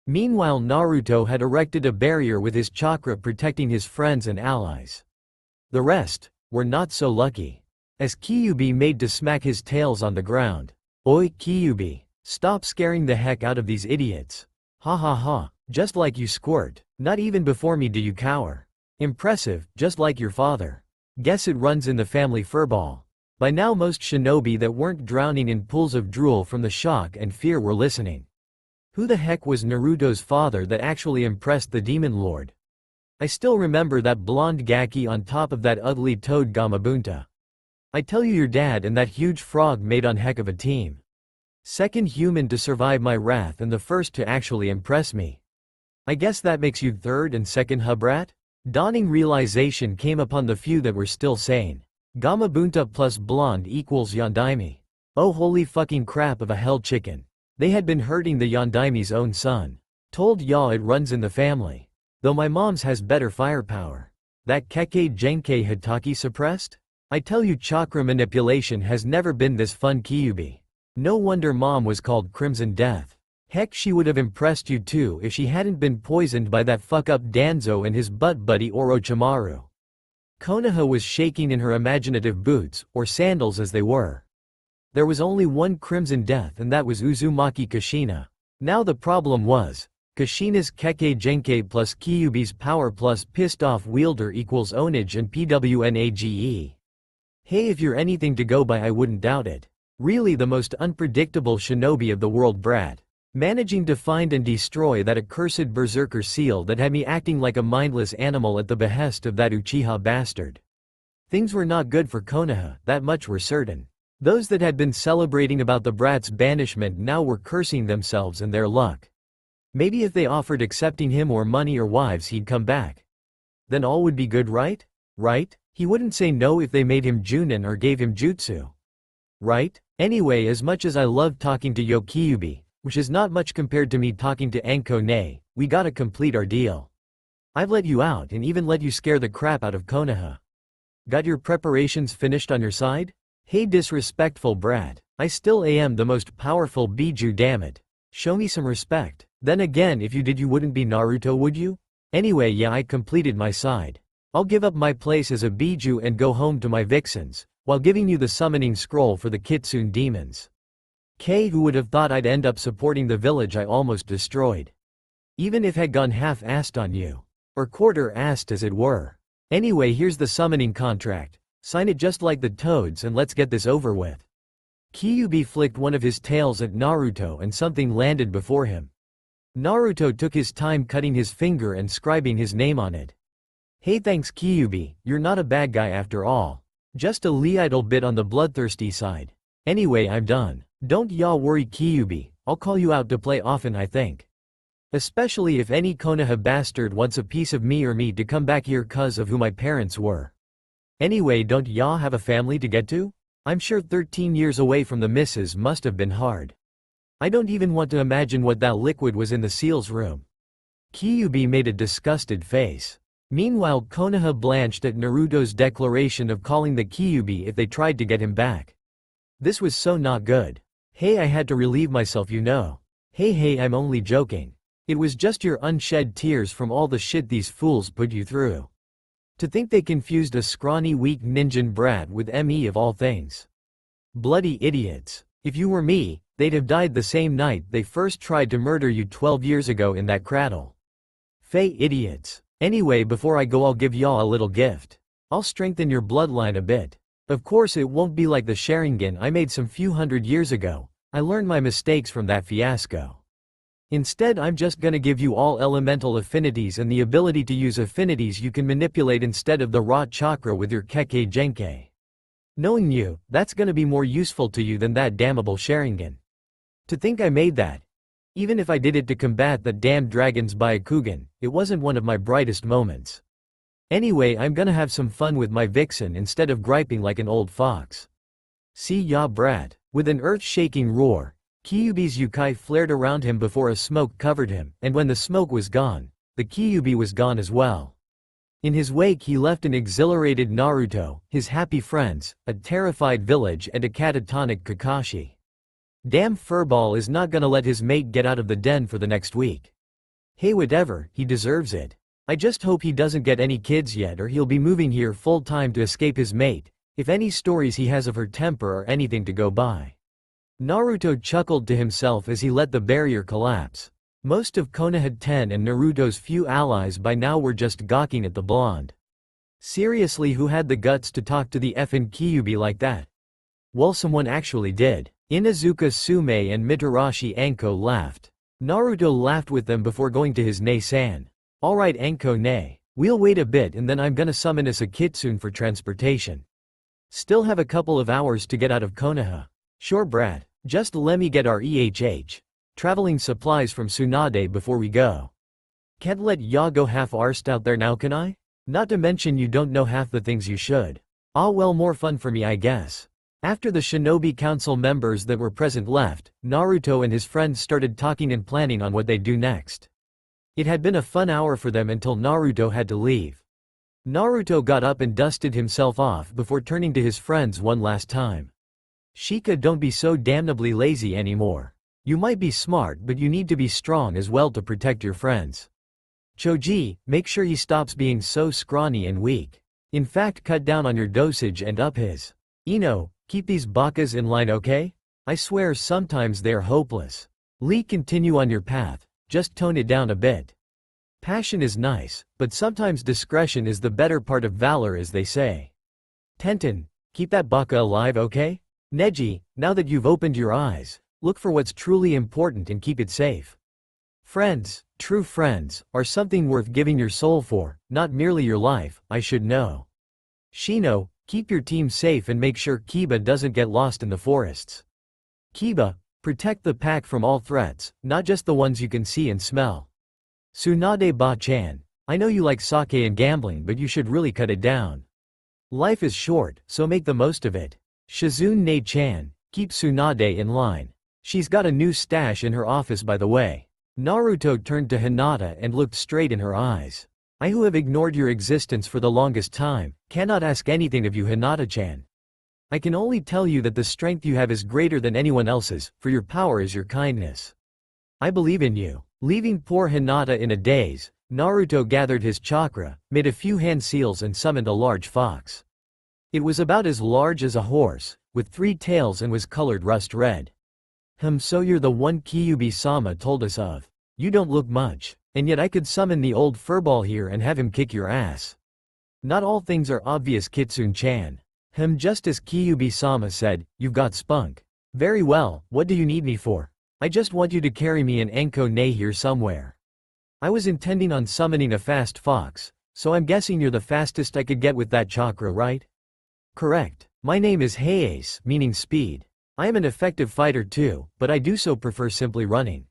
Meanwhile, Naruto had erected a barrier with his chakra protecting his friends and allies. The rest were not so lucky. As Kyuubi made to smack his tails on the ground. Oi Kyuubi, stop scaring the heck out of these idiots. Ha ha ha, just like you squirt. Not even before me do you cower. Impressive, just like your father. Guess it runs in the family furball. By now most shinobi that weren't drowning in pools of drool from the shock and fear were listening. Who the heck was Naruto's father that actually impressed the demon lord? I still remember that blonde gaki on top of that ugly toad Gamabunta. I tell you, your dad and that huge frog made on heck of a team. Second human to survive my wrath and the first to actually impress me. I guess that makes you third and second, hubrat? Dawning realization came upon the few that were still sane. Gamabunta plus blonde equals Yondaime. Oh holy fucking crap of a hell chicken. They had been hurting the Yondaime's own son. Told y'all it runs in the family. Though my mom's has better firepower. That Keke Genkai Hitaki suppressed? I tell you, chakra manipulation has never been this fun, Kyuubi. No wonder mom was called Crimson Death. Heck, she would have impressed you too if she hadn't been poisoned by that fuck-up Danzo and his butt buddy Orochimaru. Konoha was shaking in her imaginative boots, or sandals as they were. There was only one Crimson Death, and that was Uzumaki Kushina. Now the problem was, Kushina's Keke Genkai plus Kyuubi's power plus pissed off wielder equals Onage and PWNAGE. Hey, if you're anything to go by, I wouldn't doubt it. Really the most unpredictable shinobi of the world, brat. Managing to find and destroy that accursed berserker seal that had me acting like a mindless animal at the behest of that Uchiha bastard. Things were not good for Konoha, that much were certain. Those that had been celebrating about the brat's banishment now were cursing themselves and their luck. Maybe if they offered accepting him or money or wives, he'd come back. Then all would be good, right? Right? He wouldn't say no if they made him Junin or gave him jutsu. Right? Anyway, as much as I loved talking to Kyuubi, which is not much compared to me talking to Anko Nei, we gotta complete our deal. I've let you out and even let you scare the crap out of Konoha. Got your preparations finished on your side? Hey disrespectful brat, I still am the most powerful Biju, dammit. Show me some respect. Then again, if you did, you wouldn't be Naruto, would you? Anyway, yeah, I completed my side. I'll give up my place as a Biju and go home to my vixens, while giving you the summoning scroll for the Kitsune demons. Who would have thought I'd end up supporting the village I almost destroyed? Even if had gone half-assed on you. Or quarter-assed as it were. Anyway, here's the summoning contract. Sign it just like the toads and let's get this over with. Kyuubi flicked one of his tails at Naruto and something landed before him. Naruto took his time cutting his finger and scribing his name on it. Hey, thanks Kyuubi, you're not a bad guy after all. Just a little bit on the bloodthirsty side. Anyway, I'm done. Don't ya worry Kyuubi, I'll call you out to play often I think. Especially if any Konoha bastard wants a piece of me or me to come back here cause of who my parents were. Anyway, don't ya have a family to get to? I'm sure 13 years away from the missus must have been hard. I don't even want to imagine what that liquid was in the seal's room. Kyuubi made a disgusted face. Meanwhile, Konoha blanched at Naruto's declaration of calling the Kyuubi if they tried to get him back. This was so not good. Hey, I had to relieve myself, you know. Hey, I'm only joking. It was just your unshed tears from all the shit these fools put you through. To think they confused a scrawny weak ninja brat with me of all things. Bloody idiots. If you were me, they'd have died the same night they first tried to murder you 12 years ago in that cradle. Fey idiots. Anyway, before I go I'll give y'all a little gift. I'll strengthen your bloodline a bit. Of course it won't be like the Sharingan I made some few hundred years ago. I learned my mistakes from that fiasco. Instead, I'm just gonna give you all elemental affinities and the ability to use affinities you can manipulate instead of the raw chakra with your Kage Genkai. Knowing you, that's gonna be more useful to you than that damnable Sharingan. To think I made that. Even if I did it to combat the damned dragon's Byakugan, it wasn't one of my brightest moments. Anyway, I'm gonna have some fun with my vixen instead of griping like an old fox. See ya brat. With an earth-shaking roar, Kyuubi's Yukai flared around him before a smoke covered him, and when the smoke was gone, the Kyuubi was gone as well. In his wake he left an exhilarated Naruto, his happy friends, a terrified village and a catatonic Kakashi. Damn furball is not gonna let his mate get out of the den for the next week. Hey, whatever, he deserves it. I just hope he doesn't get any kids yet or he'll be moving here full time to escape his mate, if any stories he has of her temper are anything to go by. Naruto chuckled to himself as he let the barrier collapse. Most of Konoha 10 and Naruto's few allies by now were just gawking at the blonde. Seriously, who had the guts to talk to the effin' Kyuubi like that? Well, someone actually did. Inuzuka Sume and Mitarashi Anko laughed. Naruto laughed with them before going to his Nei-san. Alright Anko Nei. We'll wait a bit and then I'm gonna summon us a kitsune for transportation. Still have a couple of hours to get out of Konoha. Sure brat. Just lemme get our traveling supplies from Tsunade before we go. Can't let ya go half-arsed out there now, can I? Not to mention you don't know half the things you should. Ah well, more fun for me I guess. After the shinobi council members that were present left, Naruto and his friends started talking and planning on what they'd do next. It had been a fun hour for them until Naruto had to leave. Naruto got up and dusted himself off before turning to his friends one last time. Shika, don't be so damnably lazy anymore. You might be smart but you need to be strong as well to protect your friends. Choji, make sure he stops being so scrawny and weak. In fact, cut down on your dosage and up his. Ino, keep these bakas in line, okay? I swear sometimes they're hopeless. Lee, continue on your path, just tone it down a bit. Passion is nice, but sometimes discretion is the better part of valor as they say. Tenten, keep that baka alive, okay? Neji, now that you've opened your eyes, look for what's truly important and keep it safe. Friends, true friends, are something worth giving your soul for, not merely your life, I should know. Shino, keep your team safe and make sure Kiba doesn't get lost in the forests. Kiba, protect the pack from all threats, not just the ones you can see and smell. Tsunade Ba-chan, I know you like sake and gambling but you should really cut it down. Life is short, so make the most of it. Shizune Ne-chan, keep Tsunade in line. She's got a new stash in her office by the way. Naruto turned to Hinata and looked straight in her eyes. I who have ignored your existence for the longest time, cannot ask anything of you Hinata-chan. I can only tell you that the strength you have is greater than anyone else's, for your power is your kindness. I believe in you. Leaving poor Hinata in a daze, Naruto gathered his chakra, made a few hand seals and summoned a large fox. It was about as large as a horse, with 3 tails and was colored rust red. So you're the one Kyuubi-sama told us of. You don't look much, and yet I could summon the old furball here and have him kick your ass. Not all things are obvious Kitsune-chan. Just as Kyubi-sama said, "You've got spunk." "Very well, what do you need me for?" "I just want you to carry me an Anko Ne here somewhere." I was intending on summoning a fast fox, so I'm guessing you're the fastest I could get with that chakra, right? Correct. My name is Heiase, meaning speed. I am an effective fighter too, but I do so prefer simply running.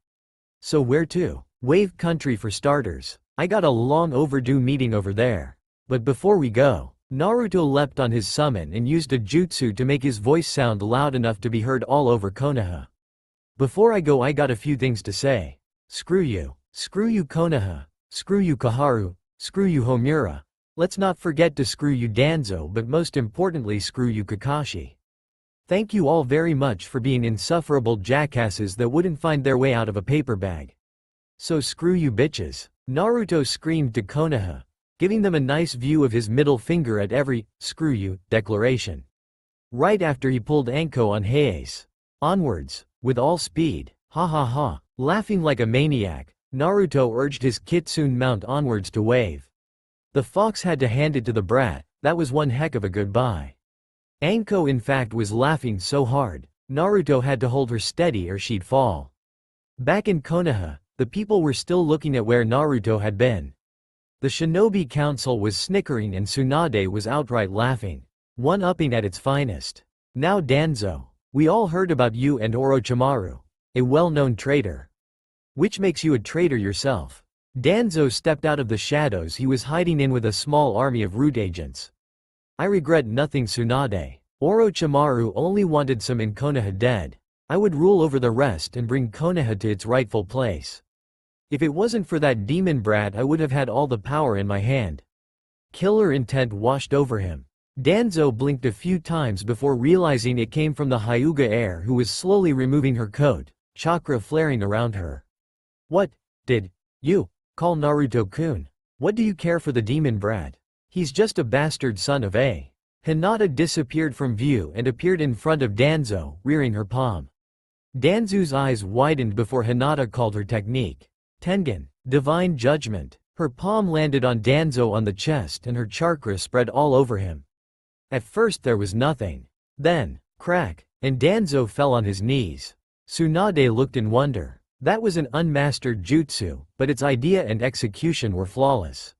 So where to? Wave Country for starters. I got a long overdue meeting over there. But before we go, Naruto leapt on his summon and used a jutsu to make his voice sound loud enough to be heard all over Konoha. Before I go, I got a few things to say. Screw you. Screw you Konoha. Screw you Koharu. Screw you Homura. Let's not forget to screw you Danzo, but most importantly screw you Kakashi. Thank you all very much for being insufferable jackasses that wouldn't find their way out of a paper bag. So screw you bitches. Naruto screamed to Konoha, giving them a nice view of his middle finger at every "screw you" declaration. Right after he pulled Anko on Heiase. Onwards, with all speed, ha ha ha, laughing like a maniac, Naruto urged his kitsune mount onwards to wave. The fox had to hand it to the brat, that was one heck of a goodbye. Anko in fact was laughing so hard, Naruto had to hold her steady or she'd fall. Back in Konoha, the people were still looking at where Naruto had been. The shinobi council was snickering and Tsunade was outright laughing, one-upping at its finest. Now Danzo, we all heard about you and Orochimaru, a well-known traitor. Which makes you a traitor yourself. Danzo stepped out of the shadows he was hiding in with a small army of root agents. I regret nothing Tsunade. Orochimaru only wanted some in Konoha dead. I would rule over the rest and bring Konoha to its rightful place. If it wasn't for that demon brat I would have had all the power in my hand. Killer intent washed over him. Danzo blinked a few times before realizing it came from the Hyuga heir who was slowly removing her coat, chakra flaring around her. What? Did you call Naruto-kun? What do you care for the demon brat? He's just a bastard son of a. Hinata disappeared from view and appeared in front of Danzo, rearing her palm. Danzo's eyes widened before Hinata called her technique Tengen, divine judgment. Her palm landed on Danzo on the chest and her chakra spread all over him. At first there was nothing. Then, crack, and Danzo fell on his knees. Tsunade looked in wonder. That was an unmastered jutsu, but its idea and execution were flawless.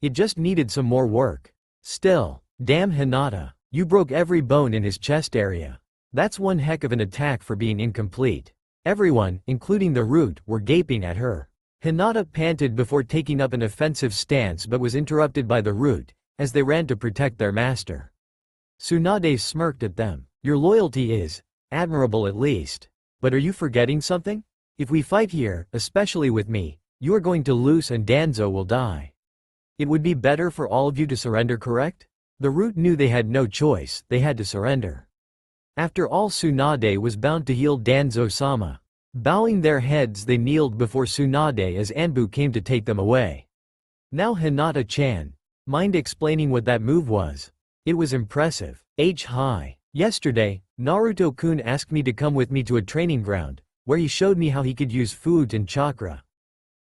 It just needed some more work. Still, damn Hinata, you broke every bone in his chest area. That's one heck of an attack for being incomplete. Everyone, including the root, were gaping at her. Hinata panted before taking up an offensive stance but was interrupted by the root, as they ran to protect their master. Tsunade smirked at them. Your loyalty is admirable at least. But are you forgetting something? If we fight here, especially with me, you are going to lose and Danzo will die. It would be better for all of you to surrender, correct? The root knew they had no choice, they had to surrender. After all, Tsunade was bound to heal Danzo-sama. Bowing their heads they kneeled before Tsunade as Anbu came to take them away. Now Hinata-chan, mind explaining what that move was? It was impressive. Hi. Yesterday, Naruto-kun asked me to come with me to a training ground, where he showed me how he could use food and chakra.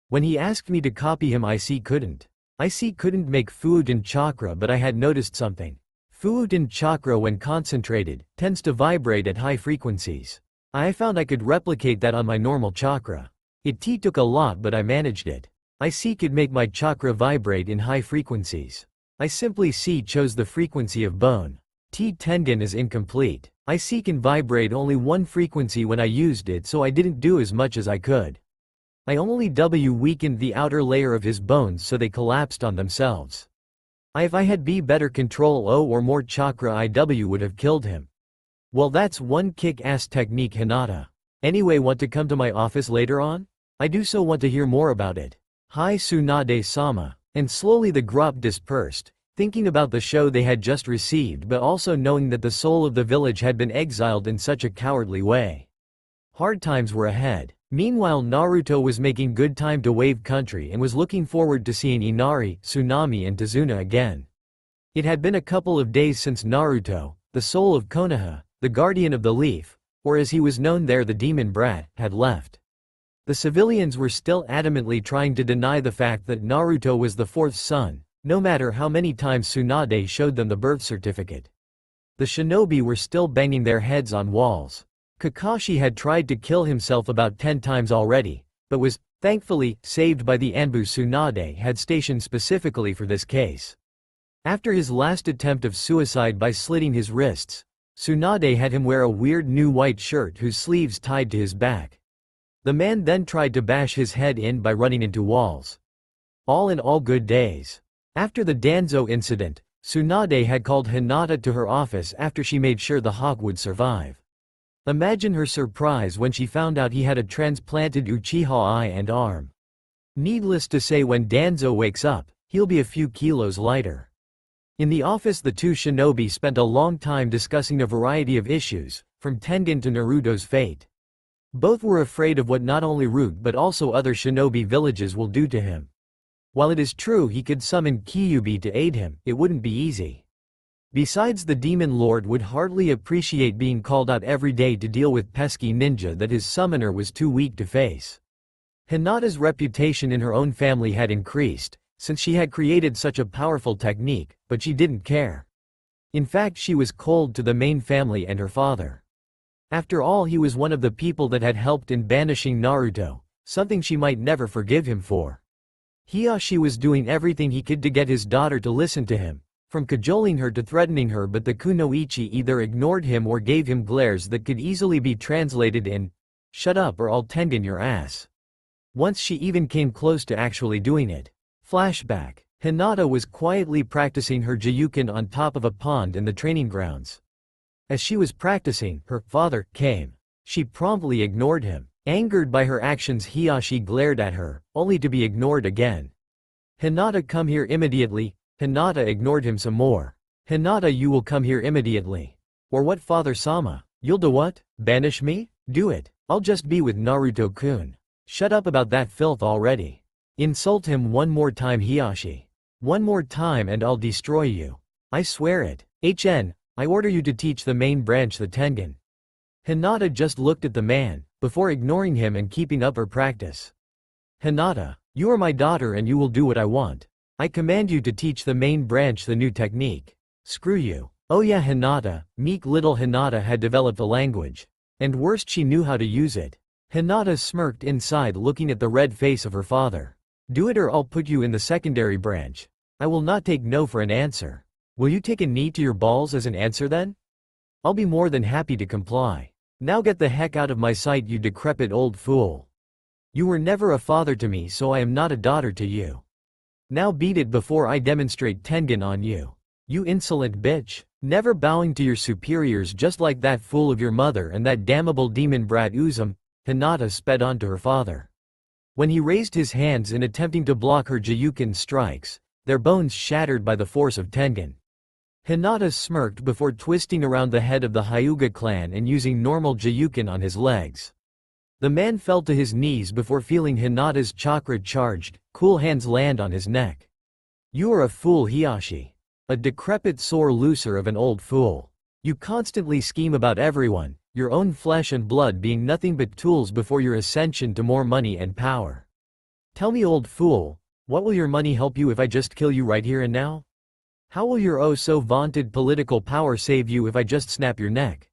When he asked me to copy him I couldn't make food and chakra, but I had noticed something. Food and chakra when concentrated, tends to vibrate at high frequencies. I found I could replicate that on my normal chakra. It took a lot but I managed it. I could make my chakra vibrate in high frequencies. I simply chose the frequency of bone. Tengen is incomplete. I can vibrate only one frequency when I used it, so I didn't do as much as I could. I only weakened the outer layer of his bones so they collapsed on themselves. If I had better control or more chakra I would have killed him. Well, that's one kick-ass technique, Hinata. Anyway, want to come to my office later on? I do so want to hear more about it. Hi Tsunade-sama. And slowly the group dispersed, thinking about the show they had just received but also knowing that the soul of the village had been exiled in such a cowardly way. Hard times were ahead. Meanwhile, Naruto was making good time to Wave Country and was looking forward to seeing Inari, Tsunami and Tazuna again. It had been a couple of days since Naruto, the soul of Konoha, the guardian of the leaf, or as he was known there, the demon brat, had left. The civilians were still adamantly trying to deny the fact that Naruto was the fourth son, no matter how many times Tsunade showed them the birth certificate. The shinobi were still banging their heads on walls. Kakashi had tried to kill himself about 10 times already, but was, thankfully, saved by the Anbu Tsunade had stationed specifically for this case. After his last attempt of suicide by slitting his wrists, Tsunade had him wear a weird new white shirt whose sleeves tied to his back. The man then tried to bash his head in by running into walls. All in all, good days. After the Danzo incident, Tsunade had called Hinata to her office after she made sure the hawk would survive. Imagine her surprise when she found out he had a transplanted Uchiha eye and arm. Needless to say, when Danzo wakes up, he'll be a few kilos lighter. In the office, the two shinobi spent a long time discussing a variety of issues, from Tengen to Naruto's fate. Both were afraid of what not only Root but also other shinobi villages will do to him. While it is true he could summon Kyuubi to aid him, it wouldn't be easy. Besides, the Demon Lord would hardly appreciate being called out every day to deal with pesky ninja that his summoner was too weak to face. Hinata's reputation in her own family had increased, since she had created such a powerful technique, but she didn't care. In fact, she was cold to the main family and her father. After all, he was one of the people that had helped in banishing Naruto, something she might never forgive him for. Hiyashi was doing everything he could to get his daughter to listen to him, from cajoling her to threatening her, but the kunoichi either ignored him or gave him glares that could easily be translated in, "Shut up or I'll tengen your ass." Once she even came close to actually doing it. Flashback. Hinata was quietly practicing her Jiyuken on top of a pond in the training grounds. As she was practicing, her father came. She promptly ignored him. Angered by her actions, Hiyashi glared at her, only to be ignored again. "Hinata, come here immediately." Hinata ignored him some more. "Hinata, you will come here immediately." "Or what, Father-sama? You'll do what? Banish me? Do it. I'll just be with Naruto-kun." "Shut up about that filth already." "Insult him one more time, Hiyashi. One more time and I'll destroy you. I swear it. I order you to teach the main branch the Tengen." Hinata just looked at the man, before ignoring him and keeping up her practice. "Hinata, you are my daughter and you will do what I want. I command you to teach the main branch the new technique." "Screw you." Oh yeah, Hinata, meek little Hinata had developed a language. And worst, she knew how to use it. Hinata smirked inside, looking at the red face of her father. "Do it or I'll put you in the secondary branch. I will not take no for an answer." "Will you take a knee to your balls as an answer then?" "I'll be more than happy to comply. Now get the heck out of my sight, you decrepit old fool. You were never a father to me, so I am not a daughter to you. Now beat it before I demonstrate Tengen on you. You insolent bitch." Never bowing to your superiors, just like that fool of your mother and that damnable demon brat Uzum, Hinata sped on to her father. When he raised his hands in attempting to block her Jiyuken strikes, their bones shattered by the force of Tengen. Hinata smirked before twisting around the head of the Hyuga clan and using normal Jiyuken on his legs. The man fell to his knees before feeling Hinata's chakra-charged, cool hands land on his neck. "You are a fool, Hiyashi. A decrepit sore loser of an old fool. You constantly scheme about everyone, your own flesh and blood being nothing but tools before your ascension to more money and power. Tell me, old fool, what will your money help you if I just kill you right here and now? How will your oh so vaunted political power save you if I just snap your neck?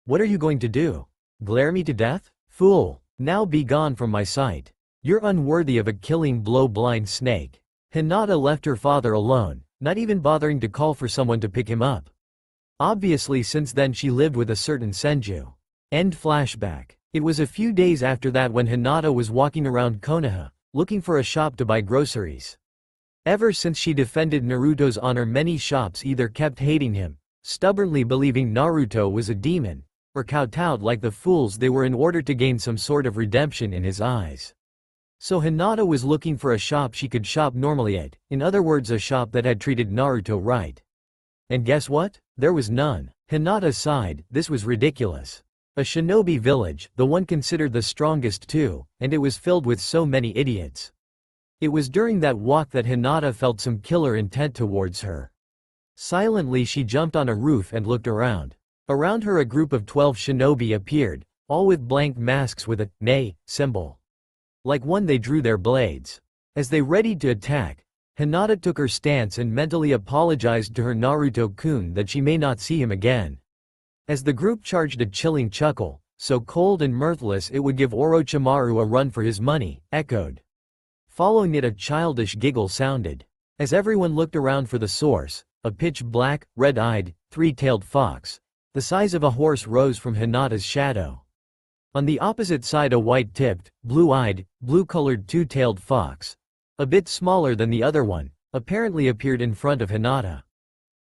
What are you going to do? Glare me to death? Fool, now be gone from my sight. You're unworthy of a killing blow, blind snake." Hinata left her father alone, not even bothering to call for someone to pick him up. Obviously, since then she lived with a certain Senju. End flashback. It was a few days after that when Hinata was walking around Konoha, looking for a shop to buy groceries. Ever since she defended Naruto's honor, many shops either kept hating him, stubbornly believing Naruto was a demon, or kowtowed like the fools they were in order to gain some sort of redemption in his eyes. So Hinata was looking for a shop she could shop normally at, in other words, a shop that had treated Naruto right. And guess what? There was none. Hinata sighed. This was ridiculous. A shinobi village, the one considered the strongest too, and it was filled with so many idiots. It was during that walk that Hinata felt some killer intent towards her. Silently she jumped on a roof and looked around. Around her a group of 12 shinobi appeared, all with blank masks with a "nay" symbol. Like one, they drew their blades. As they readied to attack, Hinata took her stance and mentally apologized to her Naruto-kun that she may not see him again. As the group charged a chilling chuckle, so cold and mirthless it would give Orochimaru a run for his money, echoed. Following it, a childish giggle sounded. As everyone looked around for the source, a pitch-black, red-eyed, three-tailed fox, the size of a horse, rose from Hinata's shadow. On the opposite side, a white-tipped, blue-eyed, blue-colored two-tailed fox, a bit smaller than the other one, apparently appeared in front of Hinata.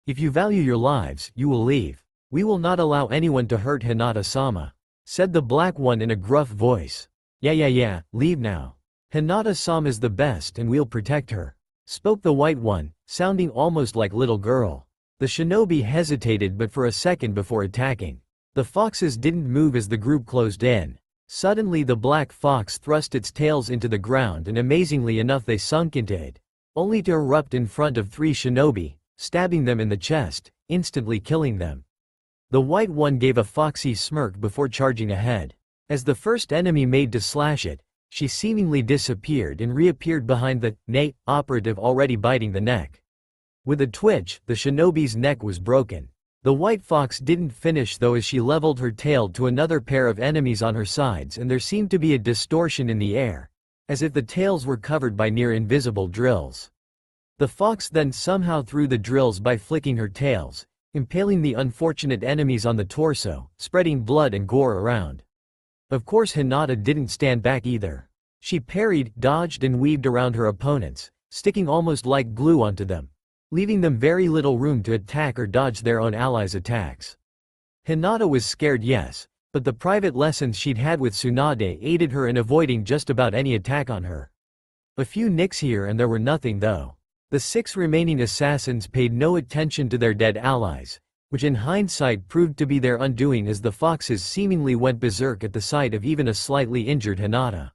"If you value your lives, you will leave. We will not allow anyone to hurt Hinata-sama," said the black one in a gruff voice. Yeah, leave now. Hinata-sama's the best and we'll protect her," spoke the white one, sounding almost like little girl. The shinobi hesitated but for a second before attacking. The foxes didn't move as the group closed in. Suddenly the black fox thrust its tails into the ground and amazingly enough they sunk into it, only to erupt in front of 3 shinobi, stabbing them in the chest, instantly killing them. The white one gave a foxy smirk before charging ahead. As the first enemy made to slash it, she seemingly disappeared and reappeared behind the operative already biting the neck. With a twitch, the shinobi's neck was broken. The white fox didn't finish though, as she leveled her tail to another pair of enemies on her sides, and there seemed to be a distortion in the air, as if the tails were covered by near-invisible drills. The fox then somehow threw the drills by flicking her tails, impaling the unfortunate enemies on the torso, spreading blood and gore around. Of course Hinata didn't stand back either. She parried, dodged and weaved around her opponents, sticking almost like glue onto them, leaving them very little room to attack or dodge their own allies' attacks. Hinata was scared, yes, but the private lessons she'd had with Tsunade aided her in avoiding just about any attack on her. A few nicks here and there were nothing though. The 6 remaining assassins paid no attention to their dead allies, which in hindsight proved to be their undoing, as the foxes seemingly went berserk at the sight of even a slightly injured Hinata.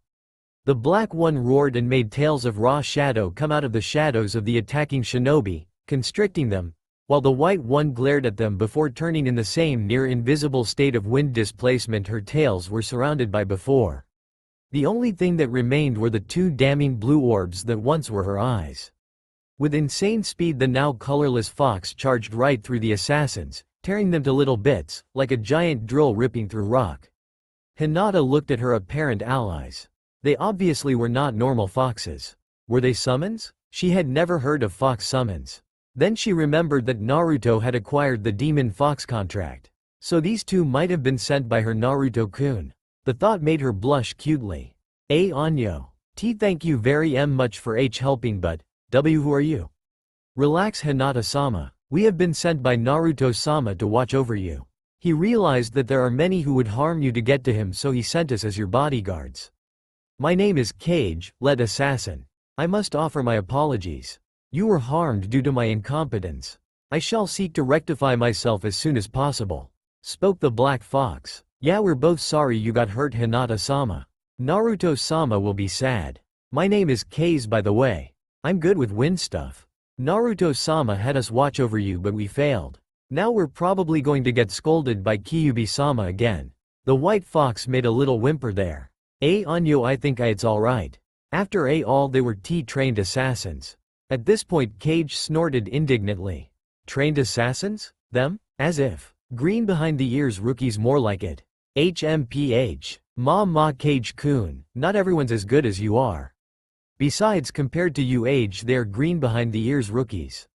The black one roared and made tails of raw shadow come out of the shadows of the attacking shinobi, constricting them, while the white one glared at them before turning in the same near-invisible state of wind displacement her tails were surrounded by before. The only thing that remained were the 2 damning blue orbs that once were her eyes. With insane speed the now colorless fox charged right through the assassins, tearing them to little bits, like a giant drill ripping through rock. Hinata looked at her apparent allies. They obviously were not normal foxes. Were they summons? She had never heard of fox summons. Then she remembered that Naruto had acquired the demon fox contract. So these 2 might have been sent by her Naruto-kun. The thought made her blush cutely. Anyo. Thank you very much for helping, but who are you? Relax Hinata-sama. We have been sent by Naruto-sama to watch over you. He realized that there are many who would harm you to get to him, so he sent us as your bodyguards. My name is Kage, lead assassin. I must offer my apologies. You were harmed due to my incompetence. I shall seek to rectify myself as soon as possible, spoke the black fox. Yeah, we're both sorry you got hurt Hinata-sama. Naruto-sama will be sad. My name is Kage, by the way. I'm good with wind stuff. Naruto-sama had us watch over you but we failed. Now we're probably going to get scolded by Kyuubi-sama again. The white fox made a little whimper there. Anyo, I think it's alright. After all they were trained assassins. At this point Kage snorted indignantly. Trained assassins? Them? As if. Green behind the ears rookies more like it. HMPH. Ma Kage-kun, not everyone's as good as you are. Besides, compared to you they're green behind the ears rookies.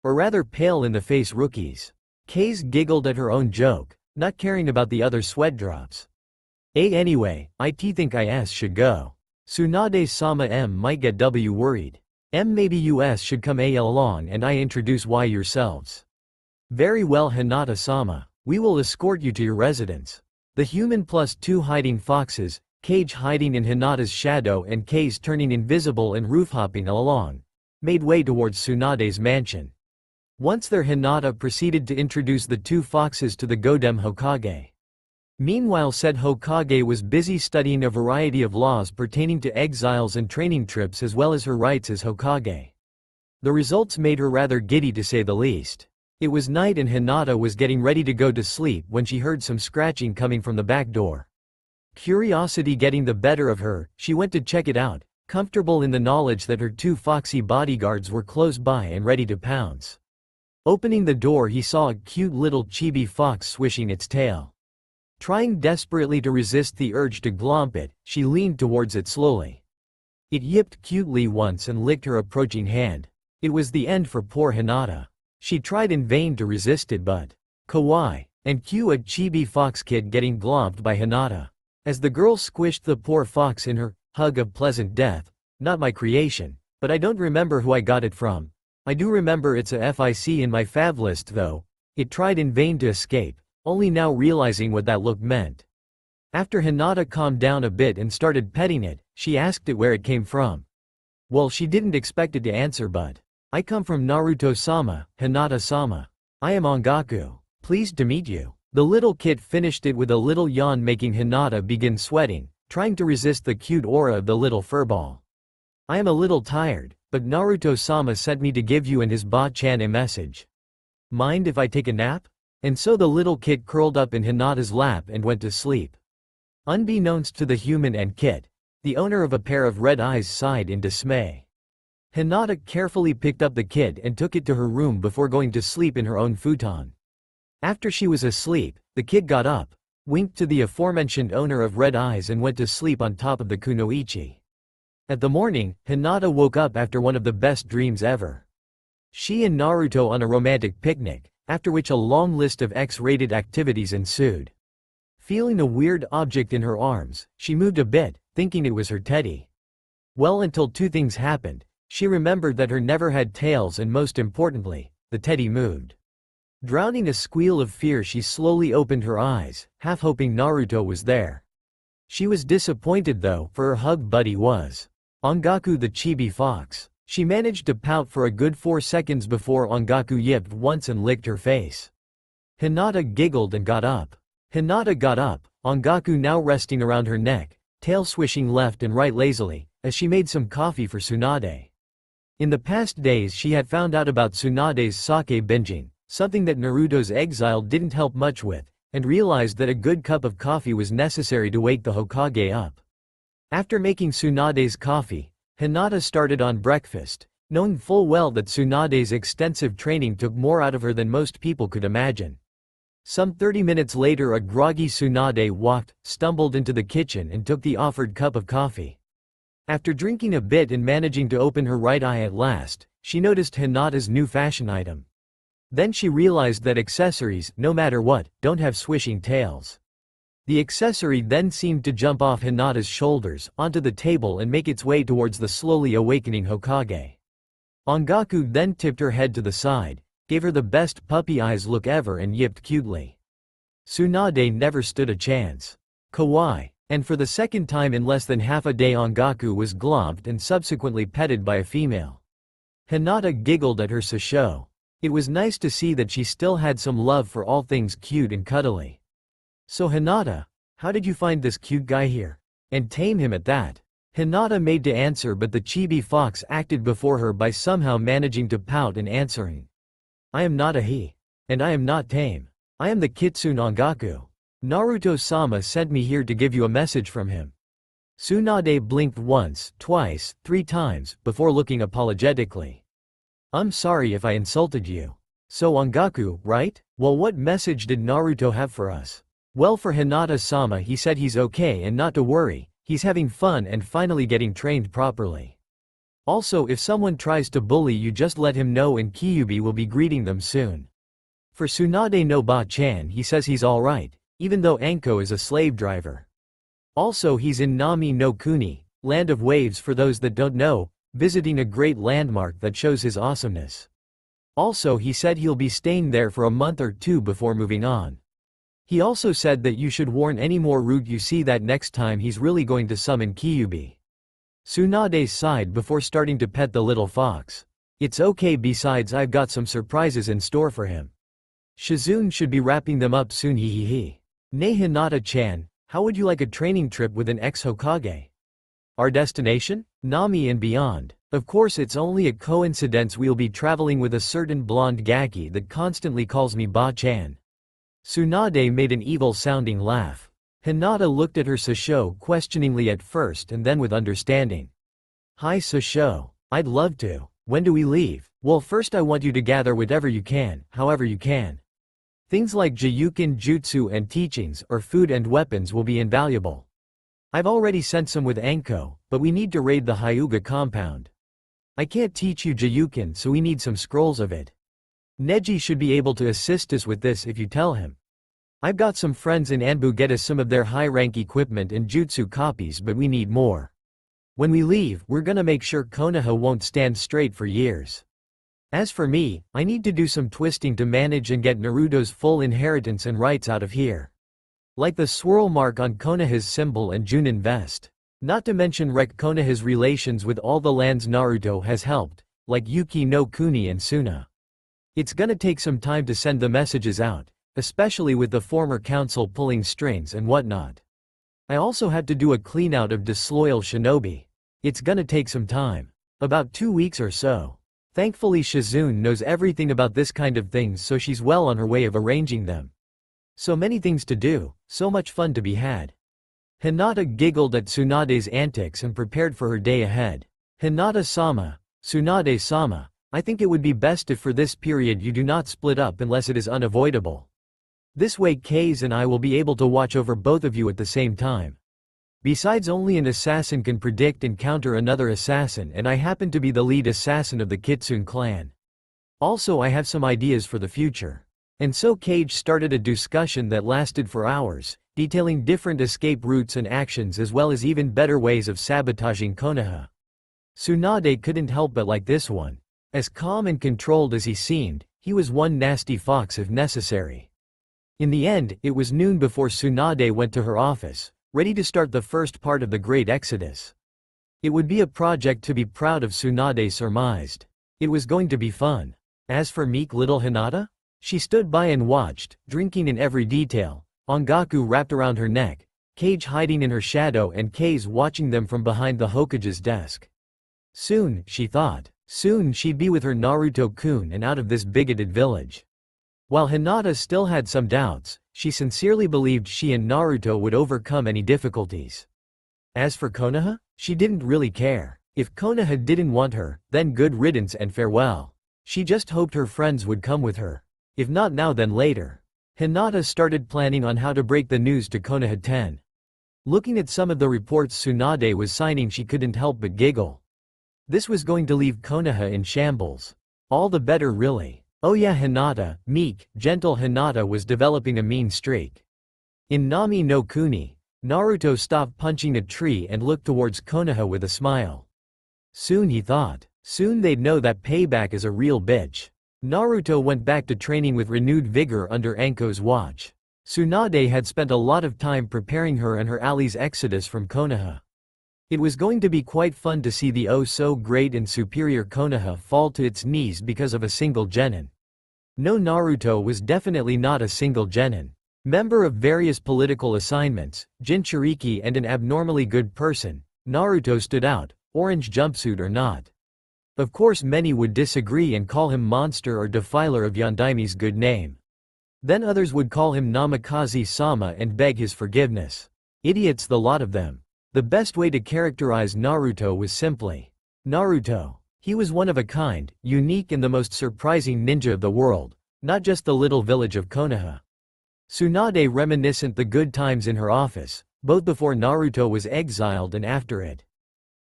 Or rather pale in the face rookies. Kage giggled at her own joke, not caring about the other sweat drops. Anyway, I think I should go. Tsunade-sama might get worried. Maybe you should come along and I introduce why yourselves. Very well Hinata-sama, we will escort you to your residence. The human plus 2 hiding foxes, Kage hiding in Hinata's shadow and Kage turning invisible and roof-hopping along, made way towards Tsunade's mansion. Once there Hinata proceeded to introduce the 2 foxes to the Godem Hokage. Meanwhile said Hokage was busy studying a variety of laws pertaining to exiles and training trips as well as her rights as Hokage. The results made her rather giddy to say the least. It was night and Hinata was getting ready to go to sleep when she heard some scratching coming from the back door. Curiosity getting the better of her, she went to check it out, comfortable in the knowledge that her two foxy bodyguards were close by and ready to pounce. Opening the door, he saw a cute little chibi fox swishing its tail. Trying desperately to resist the urge to glomp it, she leaned towards it slowly. It yipped cutely once and licked her approaching hand. It was the end for poor Hinata. She tried in vain to resist it, but kawaii, and cue a chibi fox kid getting glomped by Hinata. As the girl squished the poor fox in her hug of pleasant death. Not my creation, but I don't remember who I got it from. I do remember it's a FIC in my fav list though. It tried in vain to escape, only now realizing what that look meant. After Hinata calmed down a bit and started petting it, she asked it where it came from. Well, she didn't expect it to answer, but I come from Naruto-sama, Hinata-sama. I am Ongaku. Pleased to meet you. The little kid finished it with a little yawn, making Hinata begin sweating, trying to resist the cute aura of the little furball. I am a little tired, but Naruto-sama sent me to give you and his ba-chan a message. Mind if I take a nap? And so the little kid curled up in Hinata's lap and went to sleep. Unbeknownst to the human and kit, the owner of a pair of red eyes sighed in dismay. Hinata carefully picked up the kid and took it to her room before going to sleep in her own futon. After she was asleep, the kid got up, winked to the aforementioned owner of red eyes and went to sleep on top of the kunoichi. At the morning, Hinata woke up after one of the best dreams ever. She and Naruto on a romantic picnic, after which a long list of X-rated activities ensued. Feeling a weird object in her arms, she moved a bit, thinking it was her teddy. Well, until two things happened. She remembered that her never had tails, and most importantly, the teddy moved. Drowning a squeal of fear, she slowly opened her eyes, half hoping Naruto was there. She was disappointed though, for her hug buddy was Ongaku the chibi fox. She managed to pout for a good 4 seconds before Ongaku yipped once and licked her face. Hinata giggled and got up. Ongaku now resting around her neck, tail swishing left and right lazily, as she made some coffee for Tsunade. In the past days she had found out about Tsunade's sake binging, something that Naruto's exile didn't help much with, and realized that a good cup of coffee was necessary to wake the Hokage up. After making Tsunade's coffee, Hinata started on breakfast, knowing full well that Tsunade's extensive training took more out of her than most people could imagine. Some 30 minutes later, a groggy Tsunade stumbled into the kitchen and took the offered cup of coffee. After drinking a bit and managing to open her right eye at last, she noticed Hinata's new fashion item. Then she realized that accessories, no matter what, don't have swishing tails. The accessory then seemed to jump off Hinata's shoulders, onto the table and make its way towards the slowly awakening Hokage. Ongaku then tipped her head to the side, gave her the best puppy eyes look ever and yipped cutely. Tsunade never stood a chance. Kawaii. And for the second time in less than half a day, Ongaku was glomped and subsequently petted by a female. Hinata giggled at her sasho. It was nice to see that she still had some love for all things cute and cuddly. So Hinata, how did you find this cute guy here? And tame him at that? Hinata made to answer, but the chibi fox acted before her by somehow managing to pout and answering. I am not a he. And I am not tame. I am the Kitsune Ongaku. Naruto-sama sent me here to give you a message from him. Tsunade blinked once, twice, 3 times, before looking apologetically. I'm sorry if I insulted you. So Ongaku, right? Well, what message did Naruto have for us? Well, for Hinata-sama, he said he's okay and not to worry, he's having fun and finally getting trained properly. Also, if someone tries to bully you, just let him know and Kyuubi will be greeting them soon. For Tsunade no Ba-chan, he says he's alright, even though Anko is a slave driver. Also, he's in Nami no Kuni, land of waves for those that don't know, visiting a great landmark that shows his awesomeness. Also, he said he'll be staying there for a month or 2 before moving on. He also said that you should warn any more rude you see that next time he's really going to summon Kyuubi. Tsunade sighed before starting to pet the little fox. It's okay, besides I've got some surprises in store for him. Shizune should be wrapping them up soon, hehehe. Nay Hinata-chan, how would you like a training trip with an ex-Hokage? Our destination? Nami and beyond. Of course, it's only a coincidence we'll be traveling with a certain blonde gaki that constantly calls me Ba-chan. Tsunade made an evil-sounding laugh. Hinata looked at her sasho questioningly at first and then with understanding. Hi Susho. I'd love to. When do we leave? Well, first I want you to gather whatever you can, however you can. Things like Jiyukin jutsu and teachings or food and weapons will be invaluable. I've already sent some with Anko, but we need to raid the Hyuga compound. I can't teach you Jiyukin, so we need some scrolls of it. Neji should be able to assist us with this if you tell him. I've got some friends in Anbu get us some of their high-rank equipment and jutsu copies, but we need more. When we leave, we're gonna make sure Konoha won't stand straight for years. As for me, I need to do some twisting to manage and get Naruto's full inheritance and rights out of here. Like the swirl mark on Konoha's symbol and Junin vest. Not to mention wreck Konoha's relations with all the lands Naruto has helped, like Yuki no Kuni and Suna. It's gonna take some time to send the messages out, especially with the former council pulling strings and whatnot. I also had to do a clean-out of disloyal shinobi. It's gonna take some time. About 2 weeks or so. Thankfully Shizune knows everything about this kind of things, so she's well on her way of arranging them. So many things to do, so much fun to be had. Hinata giggled at Tsunade's antics and prepared for her day ahead. Hinata-sama, Tsunade-sama, I think it would be best if for this period you do not split up unless it is unavoidable. This way Kage and I will be able to watch over both of you at the same time. Besides, only an assassin can predict and counter another assassin, and I happen to be the lead assassin of the Kitsune clan. Also, I have some ideas for the future. And so Kage started a discussion that lasted for hours, detailing different escape routes and actions as well as even better ways of sabotaging Konoha. Tsunade couldn't help but like this one. As calm and controlled as he seemed, he was one nasty fox if necessary. In the end, it was noon before Tsunade went to her office, ready to start the first part of the Great Exodus. It would be a project to be proud of, Tsunade surmised. It was going to be fun. As for meek little Hinata? She stood by and watched, drinking in every detail, Ongaku wrapped around her neck, Kage hiding in her shadow and Kage watching them from behind the Hokage's desk. Soon, she thought, soon she'd be with her Naruto-kun and out of this bigoted village. While Hinata still had some doubts, she sincerely believed she and Naruto would overcome any difficulties. As for Konoha, she didn't really care. If Konoha didn't want her, then good riddance and farewell. She just hoped her friends would come with her. If not now, then later. Hinata started planning on how to break the news to Konoha 10. Looking at some of the reports Tsunade was signing, she couldn't help but giggle. This was going to leave Konoha in shambles. All the better, really. Oh yeah, Hinata, meek, gentle Hinata was developing a mean streak. In Nami no Kuni, Naruto stopped punching a tree and looked towards Konoha with a smile. Soon, he thought. Soon they'd know that payback is a real bitch. Naruto went back to training with renewed vigor under Anko's watch. Tsunade had spent a lot of time preparing her and her allies' exodus from Konoha. It was going to be quite fun to see the oh-so-great and superior Konoha fall to its knees because of a single genin. No, Naruto was definitely not a single genin. Member of various political assignments, Jinchuriki and an abnormally good person, Naruto stood out, orange jumpsuit or not. Of course many would disagree and call him monster or defiler of Yondaimi's good name. Then others would call him Namikaze-sama and beg his forgiveness. Idiots, the lot of them. The best way to characterize Naruto was simply Naruto. He was one of a kind, unique and the most surprising ninja of the world, not just the little village of Konoha. Tsunade reminiscent the good times in her office, both before Naruto was exiled and after it.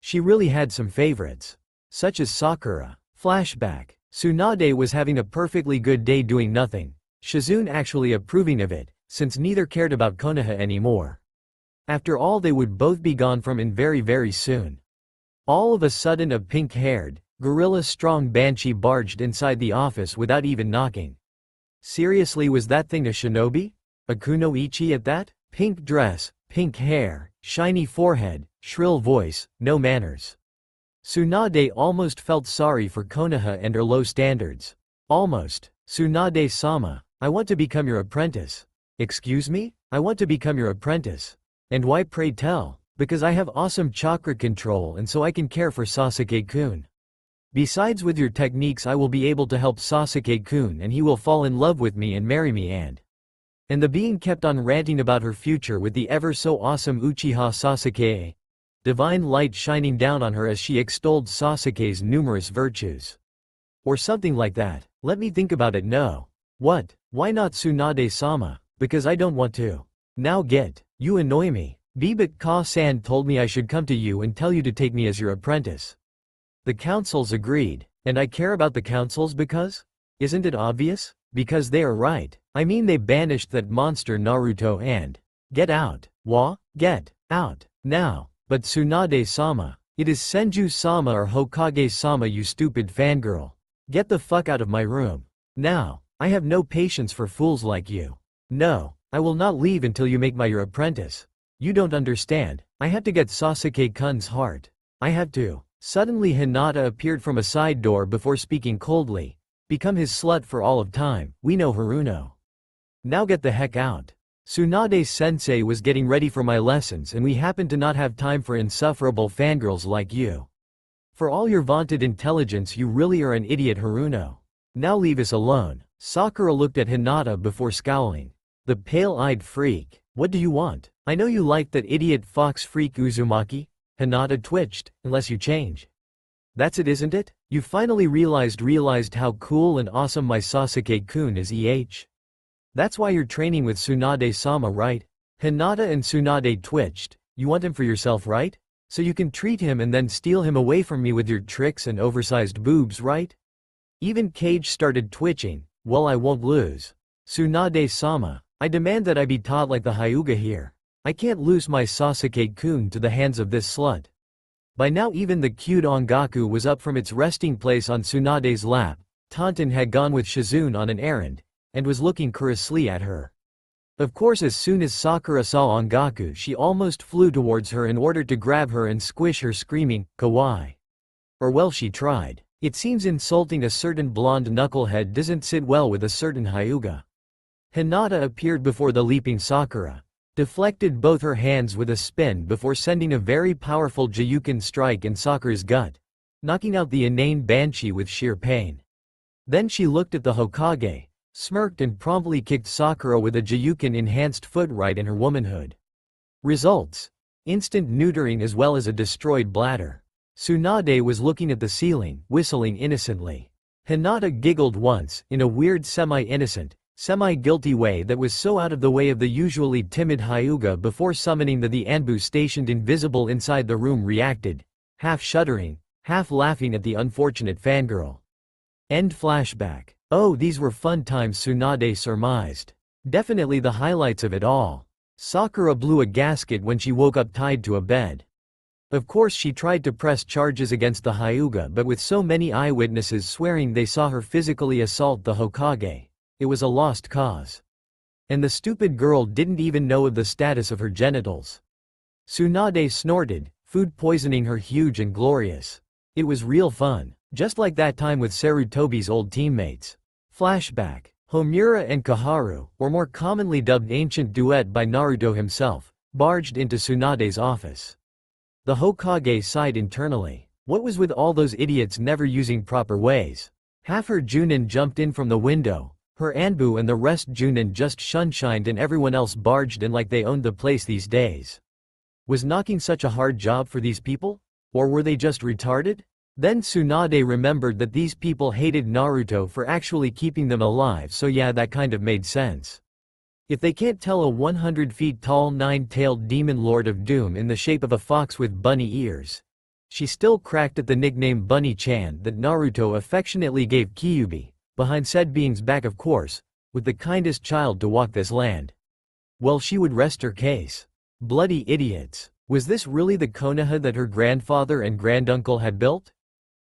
She really had some favorites. Such as Sakura. Flashback. Tsunade was having a perfectly good day doing nothing, Shizune actually approving of it, since neither cared about Konoha anymore. After all, they would both be gone from in very soon. All of a sudden a pink-haired, gorilla-strong banshee barged inside the office without even knocking. Seriously, was that thing a shinobi? A kunoichi at that? Pink dress, pink hair, shiny forehead, shrill voice, no manners. Tsunade almost felt sorry for Konoha and her low standards. Almost. Tsunade-sama, I want to become your apprentice. Excuse me? I want to become your apprentice. And why, pray tell? Because I have awesome chakra control and so I can care for Sasuke-kun. Besides, with your techniques I will be able to help Sasuke-kun and he will fall in love with me and marry me and the being kept on ranting about her future with the ever so awesome Uchiha Sasuke. divine light shining down on her as she extolled Sasuke's numerous virtues. Or something like that. Let me think about it. No. What? Why not Tsunade-sama? Because I don't want to. Now get. You annoy me. But Ka-san told me I should come to you and tell you to take me as your apprentice. The councils agreed. And I care about the councils because? Isn't it obvious? Because they are right. I mean they banished that monster Naruto and… Get out. Get out. Now. But Tsunade-sama. It is Senju-sama or Hokage-sama, you stupid fangirl. Get the fuck out of my room. Now. I have no patience for fools like you. No. I will not leave until you make me your apprentice. You don't understand. I have to get Sasuke-kun's heart. I have to. Suddenly Hinata appeared from a side door before speaking coldly. Become his slut for all of time. We know Haruno. Now get the heck out. Tsunade-sensei was getting ready for my lessons and we happen to not have time for insufferable fangirls like you. For all your vaunted intelligence you really are an idiot, Haruno. Now leave us alone. Sakura looked at Hinata before scowling. The pale-eyed freak. What do you want? I know you like that idiot fox freak Uzumaki. Hinata twitched. Unless you change. That's it, isn't it? You finally realized how cool and awesome my Sasuke-kun is, That's why you're training with Tsunade-sama, right? Hinata and Tsunade twitched. You want him for yourself, right? So you can treat him and then steal him away from me with your tricks and oversized boobs, right? Even Kage started twitching. Well, I won't lose. Tsunade-sama, I demand that I be taught like the Hyuga here. I can't lose my Sasuke-kun to the hands of this slut. By now even the cute Ongaku was up from its resting place on Tsunade's lap. Tonton had gone with Shizune on an errand, and was looking curiously at her. Of course, as soon as Sakura saw Ongaku she almost flew towards her in order to grab her and squish her, screaming, "Kawaii." Or well, she tried. It seems insulting a certain blonde knucklehead doesn't sit well with a certain Hyuga. Hinata appeared before the leaping Sakura, deflected both her hands with a spin before sending a very powerful Jiyuken strike in Sakura's gut, knocking out the inane banshee with sheer pain. Then she looked at the Hokage, smirked and promptly kicked Sakura with a Jiyuken-enhanced foot right in her womanhood. Results: instant neutering as well as a destroyed bladder. Tsunade was looking at the ceiling, whistling innocently. Hinata giggled once, in a weird semi-innocent, semi-guilty way that was so out of the way of the usually timid Hyuga before summoning that the Anbu stationed invisible inside the room reacted, half shuddering, half laughing at the unfortunate fangirl. End flashback. Oh, these were fun times, Tsunade surmised. Definitely the highlights of it all. Sakura blew a gasket when she woke up tied to a bed. Of course she tried to press charges against the Hyuga, but with so many eyewitnesses swearing they saw her physically assault the Hokage, it was a lost cause. And the stupid girl didn't even know of the status of her genitals. Tsunade snorted, food poisoning her huge and glorious. It was real fun, just like that time with Sarutobi's old teammates. Flashback. Homura and Koharu, or more commonly dubbed Ancient Duet by Naruto himself, barged into Tsunade's office. The Hokage sighed internally. What was with all those idiots never using proper ways? Half her Junin jumped in from the window, her Anbu and the rest Junin just shunshined, and everyone else barged in like they owned the place these days. Was knocking such a hard job for these people? Or were they just retarded? Then Tsunade remembered that these people hated Naruto for actually keeping them alive, so yeah, that kind of made sense. If they can't tell a 100 feet tall 9-tailed demon lord of doom in the shape of a fox with bunny ears. She still cracked at the nickname Bunny-chan that Naruto affectionately gave Kyuubi, behind said being's back, of course, with the kindest child to walk this land. Well, she would rest her case. Bloody idiots. Was this really the Konoha that her grandfather and granduncle had built?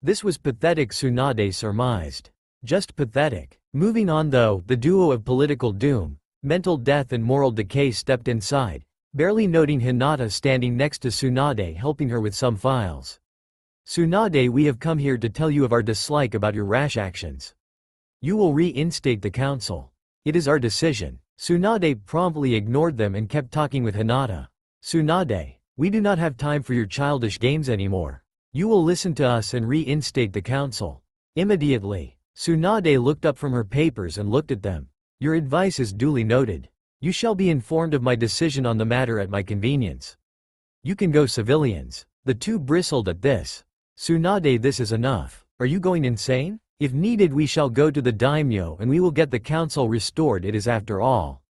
This was pathetic, Tsunade surmised. Just pathetic. Moving on though, the duo of political doom, mental death and moral decay stepped inside, barely noting Hinata standing next to Tsunade helping her with some files. Tsunade, we have come here to tell you of our dislike about your rash actions. You will reinstate the council. It is our decision. Tsunade promptly ignored them and kept talking with Hinata. Tsunade, we do not have time for your childish games anymore. You will listen to us and reinstate the council. Immediately, Tsunade looked up from her papers and looked at them. Your advice is duly noted. You shall be informed of my decision on the matter at my convenience. You can go civilians. The two bristled at this. Tsunade, this is enough. Are you going insane? If needed we shall go to the daimyo and we will get the council restored, it is after all.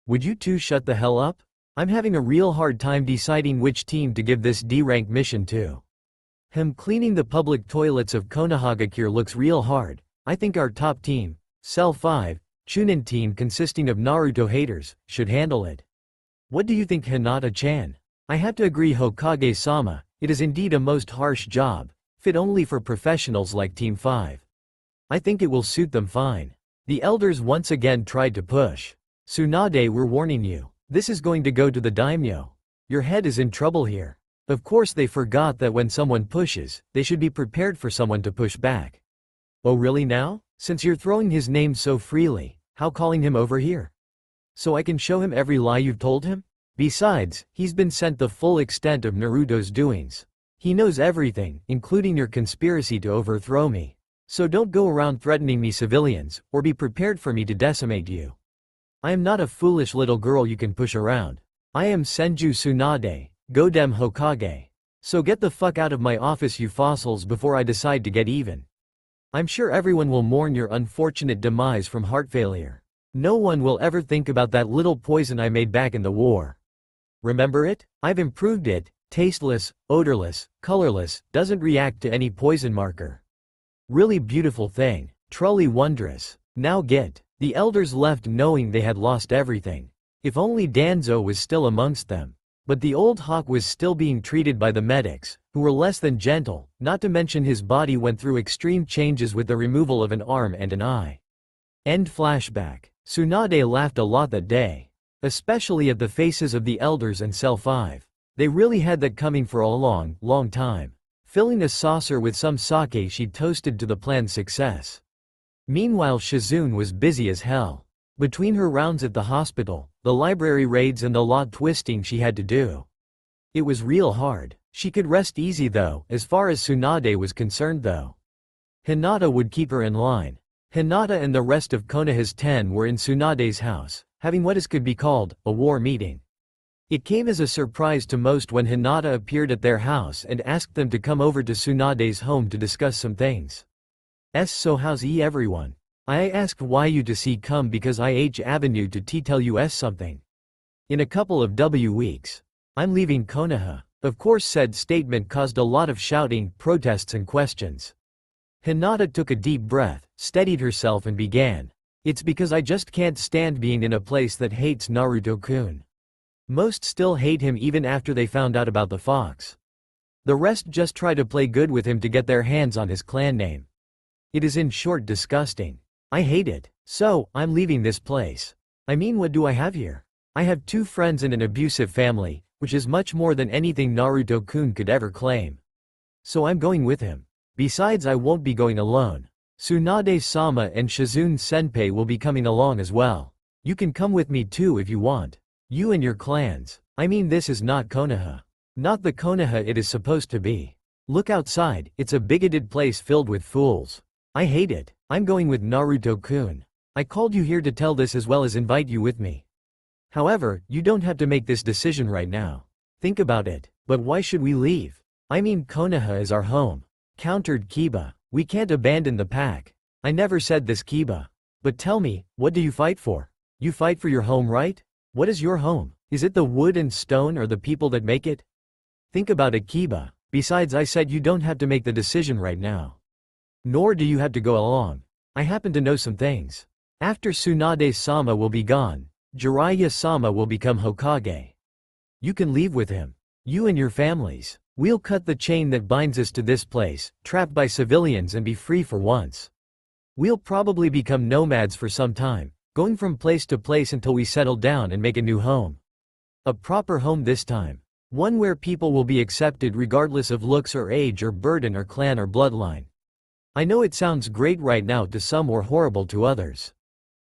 Would you two shut the hell up? I'm having a real hard time deciding which team to give this D-rank mission to. Cleaning the public toilets of Konohagakure looks real hard. I think our top team, Cell 5, Chunin team consisting of Naruto haters, should handle it. What do you think, Hinata-chan? I have to agree, Hokage-sama, it is indeed a most harsh job, fit only for professionals like Team 5. I think it will suit them fine. The elders once again tried to push. Tsunade, we're warning you. This is going to go to the daimyo. Your head is in trouble here. Of course they forgot that when someone pushes, they should be prepared for someone to push back. Oh really now? Since you're throwing his name so freely, how calling him over here? So I can show him every lie you've told him? Besides, he's been sent the full extent of Naruto's doings. He knows everything, including your conspiracy to overthrow me. So don't go around threatening me, civilians, or be prepared for me to decimate you. I am not a foolish little girl you can push around. I am Senju Tsunade, Godem Hokage. So get the fuck out of my office, you fossils, before I decide to get even. I'm sure everyone will mourn your unfortunate demise from heart failure. No one will ever think about that little poison I made back in the war. Remember it? I've improved it, tasteless, odorless, colorless, doesn't react to any poison marker. Really beautiful thing, truly wondrous. Now get. The elders left knowing they had lost everything. If only Danzo was still amongst them. But the old hawk was still being treated by the medics, who were less than gentle, not to mention his body went through extreme changes with the removal of an arm and an eye. End flashback. Tsunade laughed a lot that day. Especially at the faces of the elders and Cell 5. They really had that coming for a long, long time. Filling a saucer with some sake she toasted to the plan's success. Meanwhile Shizune was busy as hell. Between her rounds at the hospital, the library raids and the law twisting she had to do. It was real hard. She could rest easy though, as far as Tsunade was concerned though. Hinata would keep her in line. Hinata and the rest of Konoha's 10 were in Tsunade's house, having what could be called a war meeting. It came as a surprise to most when Hinata appeared at their house and asked them to come over to Tsunade's home to discuss some things. So how's everyone? I asked why you to see come because I avenue to tell you something. In a couple of weeks. I'm leaving Konoha. Of course said statement caused a lot of shouting, protests and questions. Hinata took a deep breath, steadied herself and began. It's because I just can't stand being in a place that hates Naruto-kun. Most still hate him even after they found out about the fox. The rest just try to play good with him to get their hands on his clan name. It is in short disgusting. I hate it. So, I'm leaving this place. I mean, what do I have here? I have 2 friends and an abusive family, which is much more than anything Naruto-kun could ever claim. So I'm going with him. Besides, I won't be going alone. Tsunade-sama and Shizune-senpai will be coming along as well. You can come with me too if you want. You and your clans. I mean, this is not Konoha. Not the Konoha it is supposed to be. Look outside, it's a bigoted place filled with fools. I hate it. I'm going with Naruto-kun. I called you here to tell this as well as invite you with me. However, you don't have to make this decision right now. Think about it. But why should we leave? I mean, Konoha is our home. Countered Kiba. We can't abandon the pack. I never said this, Kiba. But tell me, what do you fight for? You fight for your home, right? What is your home? Is it the wood and stone or the people that make it? Think about it, Kiba. Besides, I said you don't have to make the decision right now. Nor do you have to go along. I happen to know some things. After Tsunade-sama will be gone, Jiraiya-sama will become Hokage. You can leave with him. You and your families. We'll cut the chain that binds us to this place, trapped by civilians, and be free for once. We'll probably become nomads for some time, going from place to place until we settle down and make a new home. A proper home this time. One where people will be accepted regardless of looks or age or burden or clan or bloodline. I know it sounds great right now to some or horrible to others.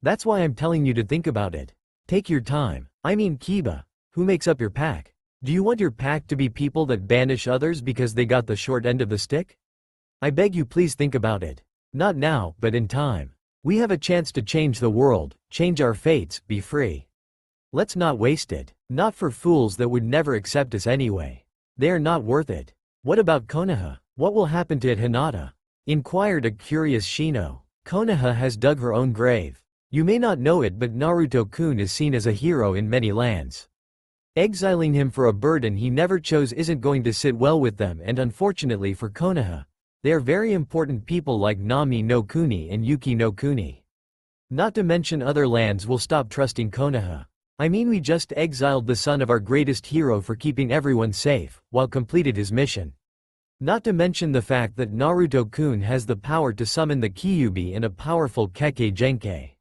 That's why I'm telling you to think about it. Take your time. I mean, Kiba, who makes up your pack? Do you want your pack to be people that banish others because they got the short end of the stick? I beg you, please think about it. Not now, but in time. We have a chance to change the world, change our fates, be free. Let's not waste it. Not for fools that would never accept us anyway. They are not worth it. What about Konoha? What will happen to it, Hinata? Inquired a curious Shino. Konoha has dug her own grave. You may not know it, but Naruto-kun is seen as a hero in many lands. Exiling him for a burden he never chose isn't going to sit well with them, and unfortunately for Konoha, they are very important people like Nami no Kuni and Yuki no Kuni. Not to mention other lands will stop trusting Konoha. I mean, we just exiled the son of our greatest hero for keeping everyone safe, while completed his mission. Not to mention the fact that Naruto-kun has the power to summon the Kyuubi in a powerful Kage Genkai.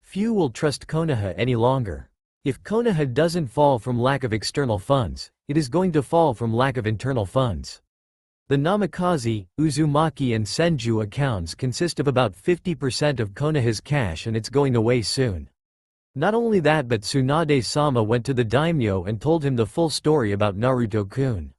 Few will trust Konoha any longer. If Konoha doesn't fall from lack of external funds, it is going to fall from lack of internal funds. The Namikaze, Uzumaki and Senju accounts consist of about 50% of Konoha's cash, and it's going away soon. Not only that, but Tsunade-sama went to the daimyo and told him the full story about Naruto-kun.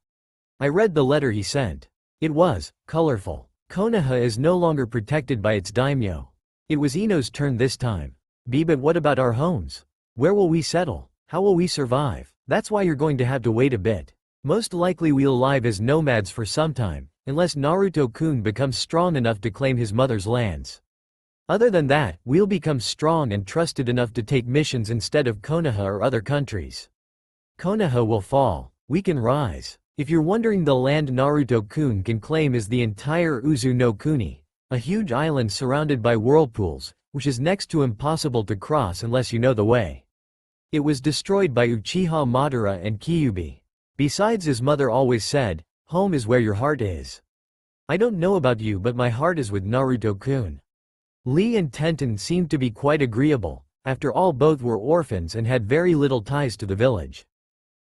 I read the letter he sent. It was colorful. Konoha is no longer protected by its daimyo. It was Ino's turn this time. But what about our homes? Where will we settle? How will we survive? That's why you're going to have to wait a bit. Most likely we'll live as nomads for some time, unless Naruto-kun becomes strong enough to claim his mother's lands. Other than that, we'll become strong and trusted enough to take missions instead of Konoha or other countries. Konoha will fall. We can rise. If you're wondering, the land Naruto-kun can claim is the entire Uzu no Kuni, a huge island surrounded by whirlpools, which is next to impossible to cross unless you know the way. It was destroyed by Uchiha Madara and Kyuubi. Besides, his mother always said, "Home is where your heart is." I don't know about you, but my heart is with Naruto-kun. Lee and Tenten seemed to be quite agreeable. After all, both were orphans and had very little ties to the village.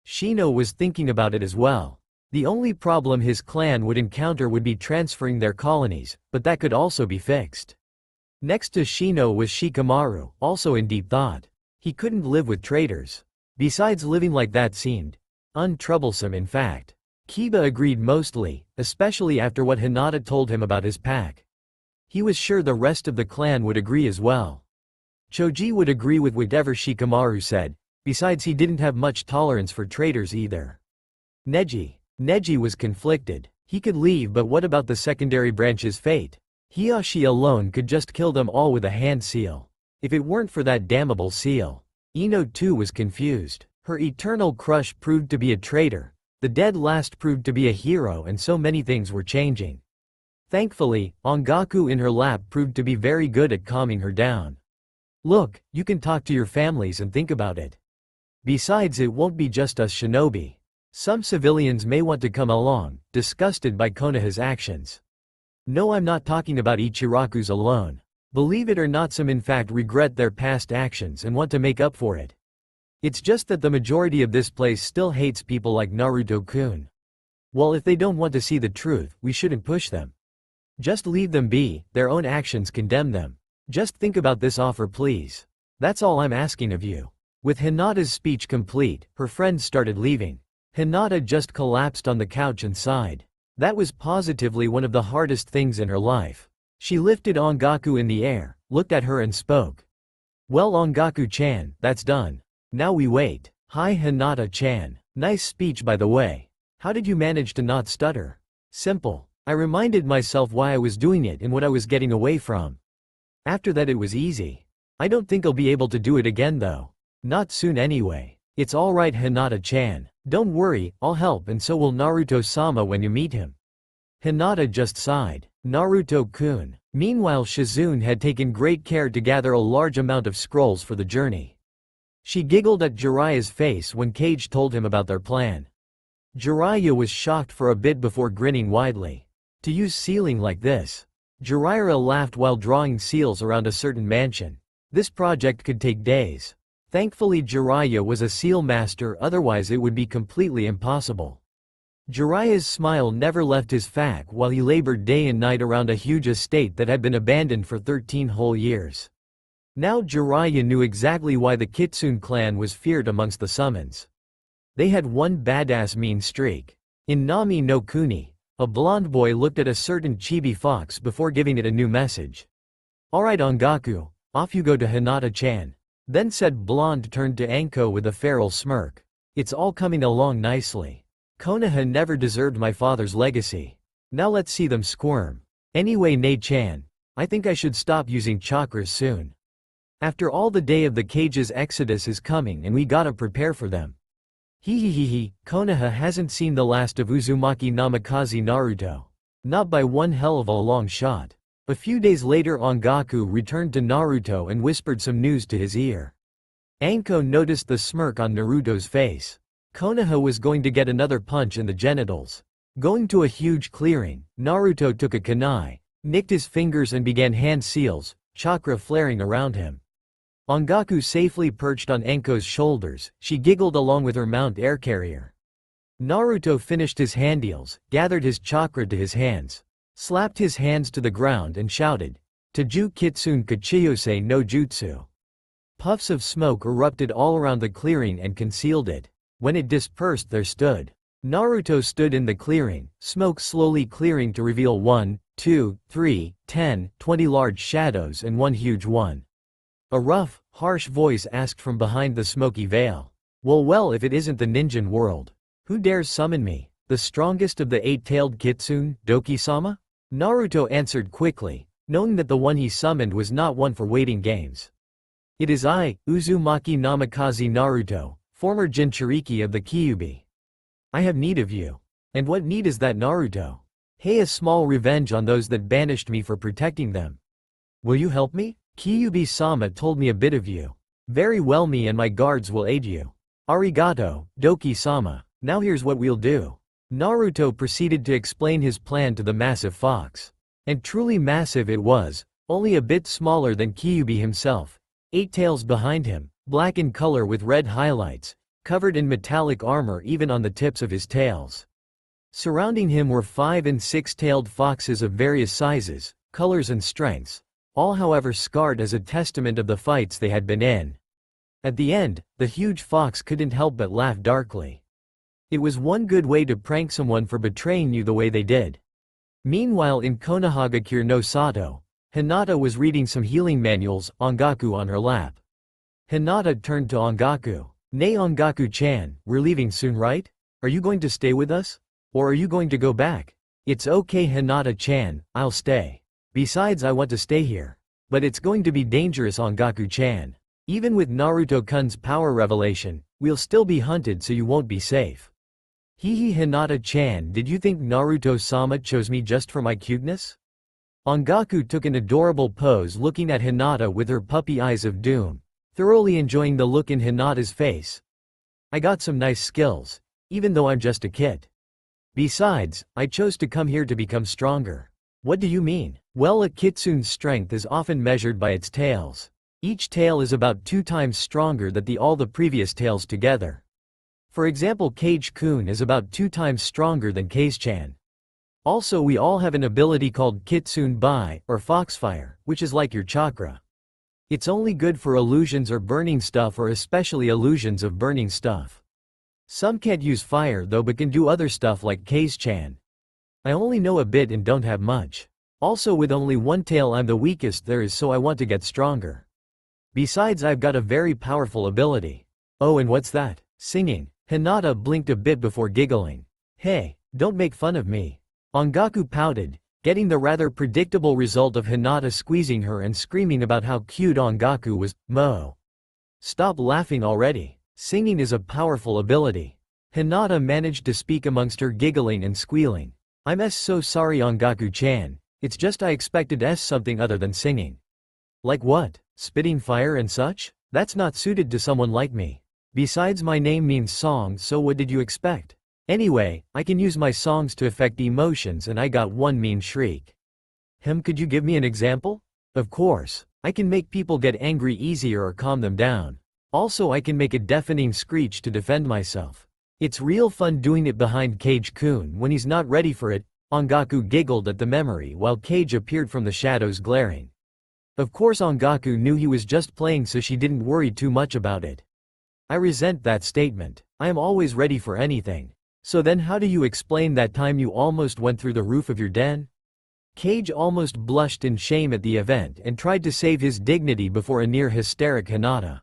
Shino was thinking about it as well. The only problem his clan would encounter would be transferring their colonies, but that could also be fixed. Next to Shino was Shikamaru, also in deep thought. He couldn't live with traitors. Besides, living like that seemed untroublesome. In fact, Kiba agreed mostly, especially after what Hinata told him about his pack. He was sure the rest of the clan would agree as well. Choji would agree with whatever Shikamaru said. Besides, he didn't have much tolerance for traitors either. Neji was conflicted. He could leave, but what about the secondary branch's fate? Hiashi alone could just kill them all with a hand seal. If it weren't for that damnable seal. Ino too was confused. Her eternal crush proved to be a traitor. The dead last proved to be a hero, and so many things were changing. Thankfully, Ongaku in her lap proved to be very good at calming her down. Look, you can talk to your families and think about it. Besides, it won't be just us shinobi. Some civilians may want to come along, disgusted by Konoha's actions. No, I'm not talking about Ichiraku's alone. Believe it or not, some in fact regret their past actions and want to make up for it. It's just that the majority of this place still hates people like Naruto-kun. Well, if they don't want to see the truth, we shouldn't push them. Just leave them be, their own actions condemn them. Just think about this offer, please. That's all I'm asking of you. With Hinata's speech complete, her friends started leaving. Hinata just collapsed on the couch and sighed. That was positively one of the hardest things in her life. She lifted Ongaku in the air, looked at her and spoke. Well, Ongaku-chan, that's done. Now we wait. Hi, Hinata-chan. Nice speech, by the way. How did you manage to not stutter? Simple. I reminded myself why I was doing it and what I was getting away from. After that it was easy. I don't think I'll be able to do it again though. Not soon anyway. It's alright, Hinata-chan. Don't worry, I'll help, and so will Naruto-sama when you meet him. Hinata just sighed. Naruto-kun. Meanwhile, Shizune had taken great care to gather a large amount of scrolls for the journey. She giggled at Jiraiya's face when Kage told him about their plan. Jiraiya was shocked for a bit before grinning widely. To use sealing like this? Jiraiya laughed while drawing seals around a certain mansion. This project could take days. Thankfully, Jiraiya was a seal master, otherwise it would be completely impossible. Jiraiya's smile never left his face while he labored day and night around a huge estate that had been abandoned for 13 whole years. Now Jiraiya knew exactly why the Kitsune clan was feared amongst the summons. They had one badass mean streak. In Nami no Kuni, a blonde boy looked at a certain chibi fox before giving it a new message. Alright, Ongaku, off you go to Hinata-chan. Then said blonde turned to Anko with a feral smirk. It's all coming along nicely. Konoha never deserved my father's legacy. Now let's see them squirm. Anyway Nei-chan, I think I should stop using chakras soon. After all the day of the Kage's exodus is coming and we gotta prepare for them. Hehehehe, Konoha hasn't seen the last of Uzumaki Namikaze Naruto. Not by one hell of a long shot. A few days later Ongaku returned to Naruto and whispered some news to his ear. Anko noticed the smirk on Naruto's face. Konoha was going to get another punch in the genitals. Going to a huge clearing, Naruto took a kunai, nicked his fingers and began hand seals, chakra flaring around him. Ongaku safely perched on Anko's shoulders, she giggled along with her mount air carrier. Naruto finished his handeals, gathered his chakra to his hands, slapped his hands to the ground and shouted, Taju Kitsune Kachiyose no Jutsu. Puffs of smoke erupted all around the clearing and concealed it. When it dispersed there stood. Naruto stood in the clearing, smoke slowly clearing to reveal 1, 2, 3, 10, 20 large shadows and one huge one. A rough, harsh voice asked from behind the smoky veil. Well, if it isn't the ninja world. Who dares summon me? The strongest of the eight-tailed kitsune, Doki-sama? Naruto answered quickly, knowing that the one he summoned was not one for waiting games. It is I, Uzumaki Namikaze Naruto, former Jinchuriki of the Kyuubi. I have need of you. And what need is that, Naruto? Hey, a small revenge on those that banished me for protecting them. Will you help me? Kyuubi-sama told me a bit of you. Very well, me and my guards will aid you. Arigato, Doki-sama. Now here's what we'll do. Naruto proceeded to explain his plan to the massive fox. And truly massive it was, only a bit smaller than Kyuubi himself. 8 tails behind him, black in color with red highlights, covered in metallic armor even on the tips of his tails. Surrounding him were 5 and 6-tailed foxes of various sizes, colors and strengths, all however scarred as a testament of the fights they had been in. At the end, the huge fox couldn't help but laugh darkly. It was one good way to prank someone for betraying you the way they did. Meanwhile in Konohagakure no Sato, Hinata was reading some healing manuals, Ongaku on her lap. Hinata turned to Ongaku. Nay Ongaku-chan, we're leaving soon, right? Are you going to stay with us? Or are you going to go back? It's okay Hinata-chan, I'll stay. Besides I want to stay here. But it's going to be dangerous Ongaku-chan. Even with Naruto-kun's power revelation, we'll still be hunted so you won't be safe. Hehe Hinata-chan, did you think Naruto-sama chose me just for my cuteness? Ongaku took an adorable pose looking at Hinata with her puppy eyes of doom, thoroughly enjoying the look in Hinata's face. I got some nice skills, even though I'm just a kid. Besides, I chose to come here to become stronger. What do you mean? Well, a kitsune's strength is often measured by its tails. Each tail is about 2 times stronger than all the previous tails together. For example, Kage-kun is about 2 times stronger than Kase-chan. Also we all have an ability called Kitsune Bai, or Foxfire, which is like your chakra. It's only good for illusions or burning stuff, or especially illusions of burning stuff. Some can't use fire though but can do other stuff like Kase-chan. I only know a bit and don't have much. Also with only 1 tail I'm the weakest there is, so I want to get stronger. Besides I've got a very powerful ability. Oh, and what's that? Singing. Hinata blinked a bit before giggling. Hey, don't make fun of me. Ongaku pouted, getting the rather predictable result of Hinata squeezing her and screaming about how cute Ongaku was. Mo. Stop laughing already. Singing is a powerful ability. Hinata managed to speak amongst her giggling and squealing. I'm so sorry Ongaku-chan, it's just I expected something other than singing. Like what? Spitting fire and such? That's not suited to someone like me. Besides my name means song, so what did you expect? Anyway, I can use my songs to affect emotions and I got one mean shriek. Could you give me an example? Of course, I can make people get angry easier or calm them down. Also I can make a deafening screech to defend myself. It's real fun doing it behind Kage-kun when he's not ready for it. Ongaku giggled at the memory while Kage appeared from the shadows glaring. Of course Ongaku knew he was just playing, so she didn't worry too much about it. I resent that statement. I am always ready for anything. So then how do you explain that time you almost went through the roof of your den? Kage almost blushed in shame at the event and tried to save his dignity before a near hysteric Hinata.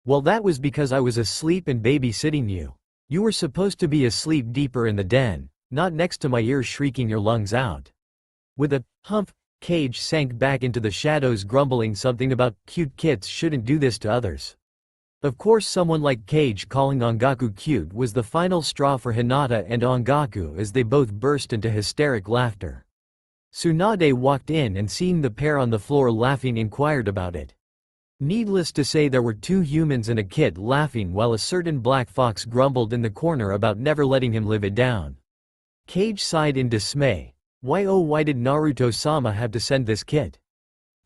Well, that was because I was asleep and babysitting you. You were supposed to be asleep deeper in the den, not next to my ears shrieking your lungs out. With a humph, Kage sank back into the shadows, grumbling something about cute kids shouldn't do this to others. Of course, someone like Kage calling Ongaku cute was the final straw for Hinata and Ongaku, as they both burst into hysteric laughter. Tsunade walked in and, seeing the pair on the floor laughing, inquired about it. Needless to say, there were two humans and a kid laughing, while a certain black fox grumbled in the corner about never letting him live it down. Kage sighed in dismay. Why, oh why did Naruto-sama have to send this kid?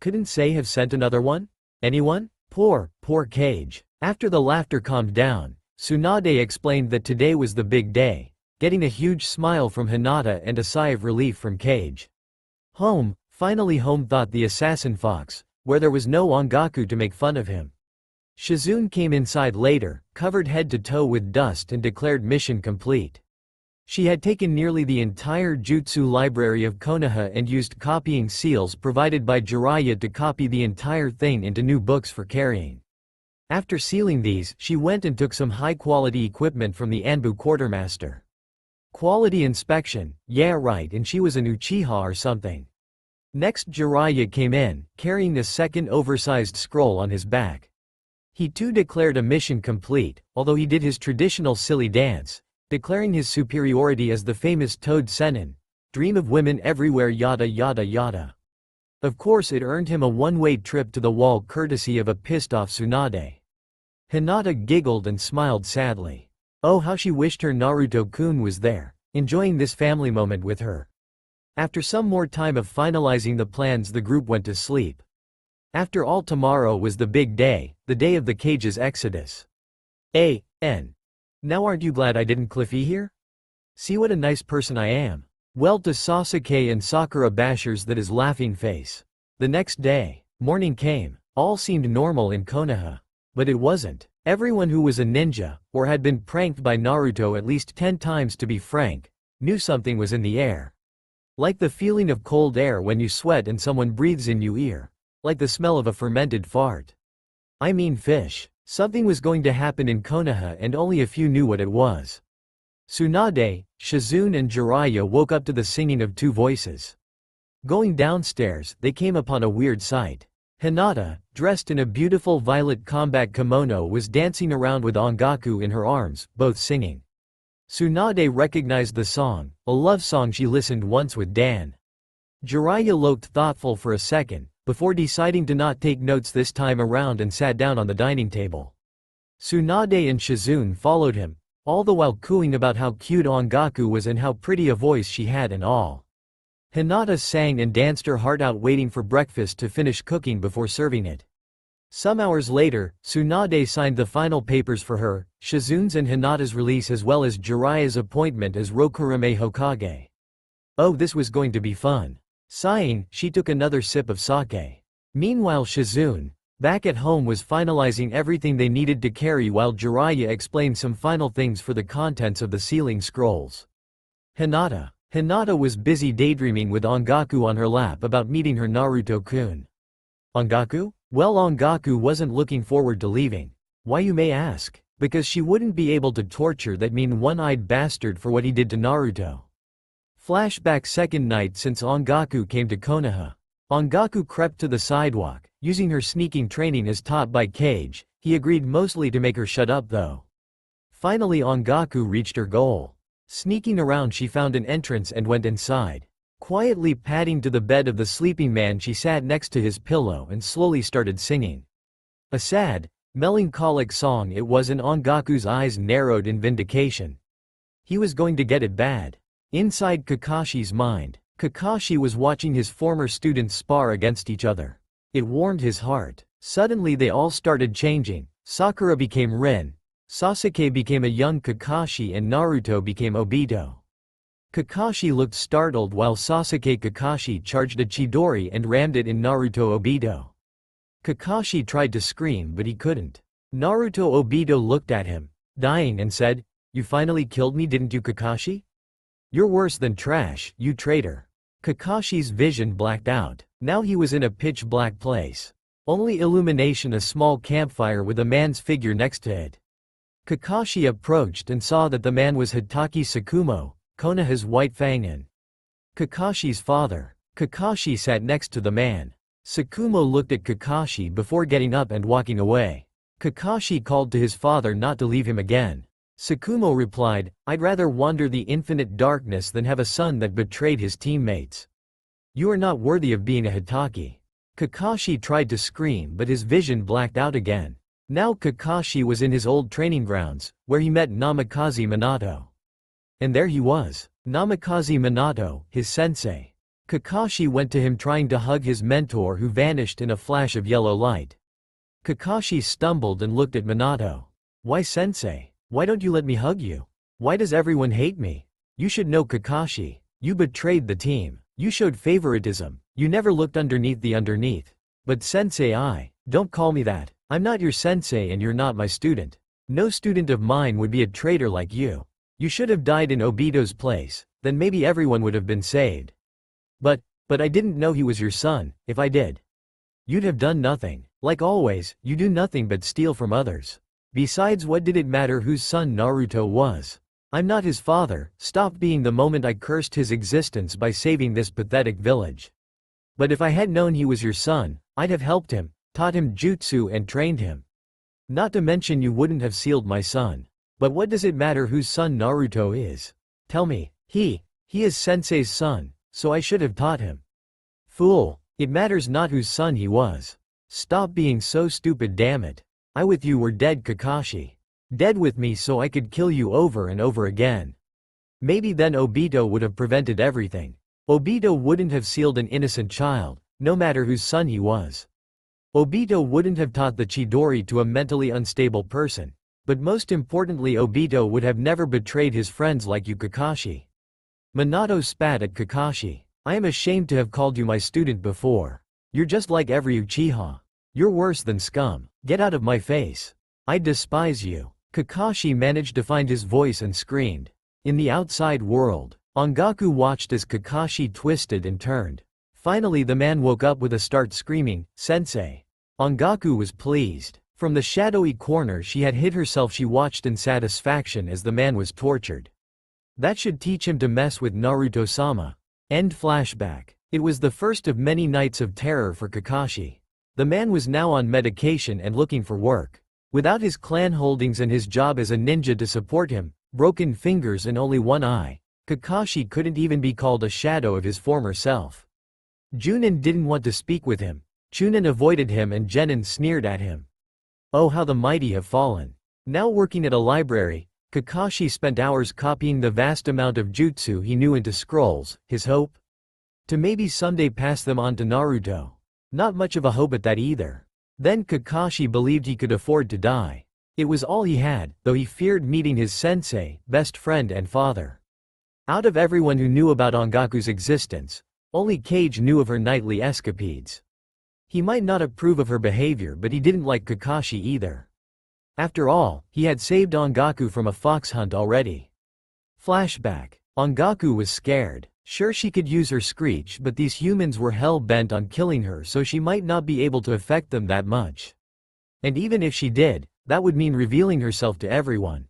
Couldn't Sei have sent another one? Anyone? Poor Kage. After the laughter calmed down, Tsunade explained that today was the big day, getting a huge smile from Hinata and a sigh of relief from Kage. Home, finally home, thought the assassin fox, where there was no Ongaku to make fun of him. Shizune came inside later, covered head to toe with dust, and declared mission complete. She had taken nearly the entire jutsu library of Konoha and used copying seals provided by Jiraiya to copy the entire thing into new books for carrying. After sealing these, she went and took some high-quality equipment from the Anbu quartermaster. Quality inspection, yeah right, and she was an Uchiha or something. Next, Jiraiya came in, carrying a second oversized scroll on his back. He too declared a mission complete, although he did his traditional silly dance, declaring his superiority as the famous Toad Sennin, dream of women everywhere, yada yada yada. Of course, it earned him a one-way trip to the wall courtesy of a pissed-off Tsunade. Hinata giggled and smiled sadly. Oh, how she wished her Naruto-kun was there, enjoying this family moment with her. After some more time of finalizing the plans, the group went to sleep. After all, tomorrow was the big day, the day of the Kage's exodus. A.N. Now aren't you glad I didn't Cliffy here? See what a nice person I am. Well, to Sasuke and Sakura bashers, that is laughing face. The next day, morning came. All seemed normal in Konoha. But it wasn't. Everyone who was a ninja, or had been pranked by Naruto at least 10 times to be frank, knew something was in the air. Like the feeling of cold air when you sweat and someone breathes in your ear. Like the smell of a fermented fart. I mean fish. Something was going to happen in Konoha and only a few knew what it was. Tsunade, Shizune and Jiraiya woke up to the singing of two voices. Going downstairs, they came upon a weird sight. Hinata, dressed in a beautiful violet combat kimono, was dancing around with Ongaku in her arms, both singing. Tsunade recognized the song, a love song she listened once with Dan. Jiraiya looked thoughtful for a second, before deciding to not take notes this time around and sat down on the dining table. Tsunade and Shizune followed him, all the while cooing about how cute Ongaku was and how pretty a voice she had and all. Hinata sang and danced her heart out, waiting for breakfast to finish cooking before serving it. Some hours later, Tsunade signed the final papers for her, Shizune's and Hinata's release, as well as Jiraiya's appointment as Rokurame Hokage. Oh, this was going to be fun. Sighing, she took another sip of sake. Meanwhile, Shizune, back at home, was finalizing everything they needed to carry while Jiraiya explained some final things for the contents of the sealing scrolls. Hinata was busy daydreaming with Ongaku on her lap about meeting her Naruto-kun. Ongaku? Well, Ongaku wasn't looking forward to leaving. Why, you may ask? Because she wouldn't be able to torture that mean one-eyed bastard for what he did to Naruto. Flashback, second night since Ongaku came to Konoha. Ongaku crept to the sidewalk, using her sneaking training as taught by Kage. He agreed mostly to make her shut up though. Finally, Ongaku reached her goal. Sneaking around, she found an entrance and went inside. Quietly padding to the bed of the sleeping man, she sat next to his pillow and slowly started singing. A sad, melancholic song it was, and Ongaku's eyes narrowed in vindication. He was going to get it bad. Inside Kakashi's mind, Kakashi was watching his former students spar against each other. It warmed his heart. Suddenly they all started changing. Sakura became Rin, Sasuke became a young Kakashi, and Naruto became Obito. Kakashi looked startled while Sasuke Kakashi charged a Chidori and rammed it in Naruto Obito. Kakashi tried to scream but he couldn't. Naruto Obito looked at him, dying, and said, "You finally killed me, didn't you, Kakashi? You're worse than trash, you traitor." Kakashi's vision blacked out. Now he was in a pitch-black place. Only illumination, a small campfire with a man's figure next to it. Kakashi approached and saw that the man was Hitaki Tsukumo, Konoha's white fangin. Kakashi's father. Kakashi sat next to the man. Tsukumo looked at Kakashi before getting up and walking away. Kakashi called to his father not to leave him again. Tsukumo replied, "I'd rather wander the infinite darkness than have a son that betrayed his teammates. You are not worthy of being a Hitaki." Kakashi tried to scream but his vision blacked out again. Now Kakashi was in his old training grounds, where he met Namikaze Minato. And there he was, Namikaze Minato, his sensei. Kakashi went to him trying to hug his mentor who vanished in a flash of yellow light. Kakashi stumbled and looked at Minato. "Why, sensei? Why don't you let me hug you? Why does everyone hate me? You should know, Kakashi. You betrayed the team. You showed favoritism. You never looked underneath the underneath. But sensei, don't call me that. I'm not your sensei and you're not my student. No student of mine would be a traitor like you. You should have died in Obito's place, then maybe everyone would have been saved. But I didn't know he was your son. If I did, you'd have done nothing. Like always, you do nothing but steal from others. Besides, what did it matter whose son Naruto was? I'm not his father. Stopped being the moment I cursed his existence by saving this pathetic village. But if I had known he was your son, I'd have helped him, taught him jutsu and trained him. Not to mention you wouldn't have sealed my son. But what does it matter whose son Naruto is? Tell me, he is sensei's son, so I should have taught him. Fool, it matters not whose son he was. Stop being so stupid, damn it. I with you were dead, Kakashi. Dead with me so I could kill you over and over again. Maybe then Obito would have prevented everything. Obito wouldn't have sealed an innocent child, no matter whose son he was. Obito wouldn't have taught the Chidori to a mentally unstable person. But most importantly, Obito would have never betrayed his friends like you, Kakashi." Minato spat at Kakashi. "I am ashamed to have called you my student before. You're just like every Uchiha. You're worse than scum. Get out of my face. I despise you." Kakashi managed to find his voice and screamed. In the outside world, Ongaku watched as Kakashi twisted and turned. Finally the man woke up with a start screaming, "Sensei." Ongaku was pleased. From the shadowy corner she had hid herself, she watched in satisfaction as the man was tortured. That should teach him to mess with Naruto-sama. End flashback. It was the first of many nights of terror for Kakashi. The man was now on medication and looking for work. Without his clan holdings and his job as a ninja to support him, broken fingers and only one eye, Kakashi couldn't even be called a shadow of his former self. Junin didn't want to speak with him. Chunin avoided him and Genin sneered at him. Oh, how the mighty have fallen. Now working at a library, Kakashi spent hours copying the vast amount of jutsu he knew into scrolls. His hope? To maybe someday pass them on to Naruto. Not much of a hope at that either. Then Kakashi believed he could afford to die. It was all he had, though he feared meeting his sensei, best friend and father. Out of everyone who knew about Ongaku's existence, only Kage knew of her nightly escapades. He might not approve of her behavior, but he didn't like Kakashi either. After all, he had saved Ongaku from a fox hunt already. Flashback. Ongaku was scared. Sure, she could use her screech, but these humans were hell-bent on killing her, so she might not be able to affect them that much. And even if she did, that would mean revealing herself to everyone.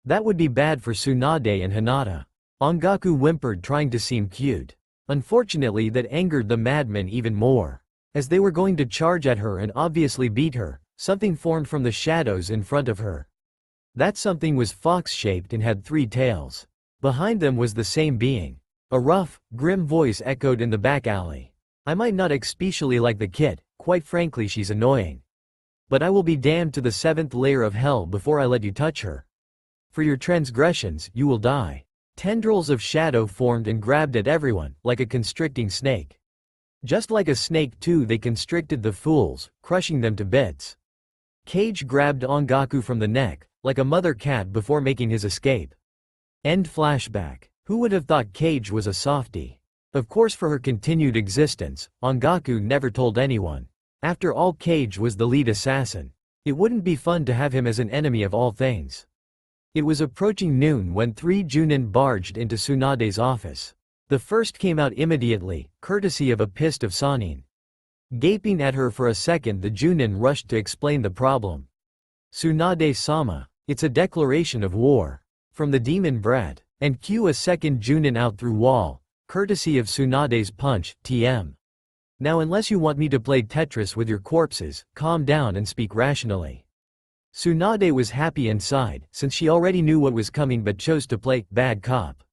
That would be bad for Tsunade and Hinata. Ongaku whimpered, trying to seem cute. Unfortunately, that angered the madmen even more. As they were going to charge at her and obviously beat her, something formed from the shadows in front of her. That something was fox-shaped and had 3 tails. Behind them was the same being. A rough, grim voice echoed in the back alley. "I might not especially like the kid, quite frankly she's annoying. But I will be damned to the 7th layer of hell before I let you touch her. For your transgressions, you will die." Tendrils of shadow formed and grabbed at everyone, like a constricting snake. Just like a snake too, they constricted the fools, crushing them to bits. Kage grabbed Ongaku from the neck, like a mother cat before making his escape. End flashback. Who would have thought Kage was a softie? Of course, for her continued existence, Ongaku never told anyone. After all, Kage was the lead assassin. It wouldn't be fun to have him as an enemy of all things. It was approaching noon when 3 Junin barged into Tsunade's office. The first came out immediately, courtesy of a pist of Sanin. Gaping at her for a second, the Junin rushed to explain the problem. Tsunade-sama, it's a declaration of war. From the demon brat. And cue a second Junin out through wall, courtesy of Tsunade's punch, TM. Now unless you want me to play Tetris with your corpses, calm down and speak rationally. Tsunade was happy inside, since she already knew what was coming but chose to play bad cop.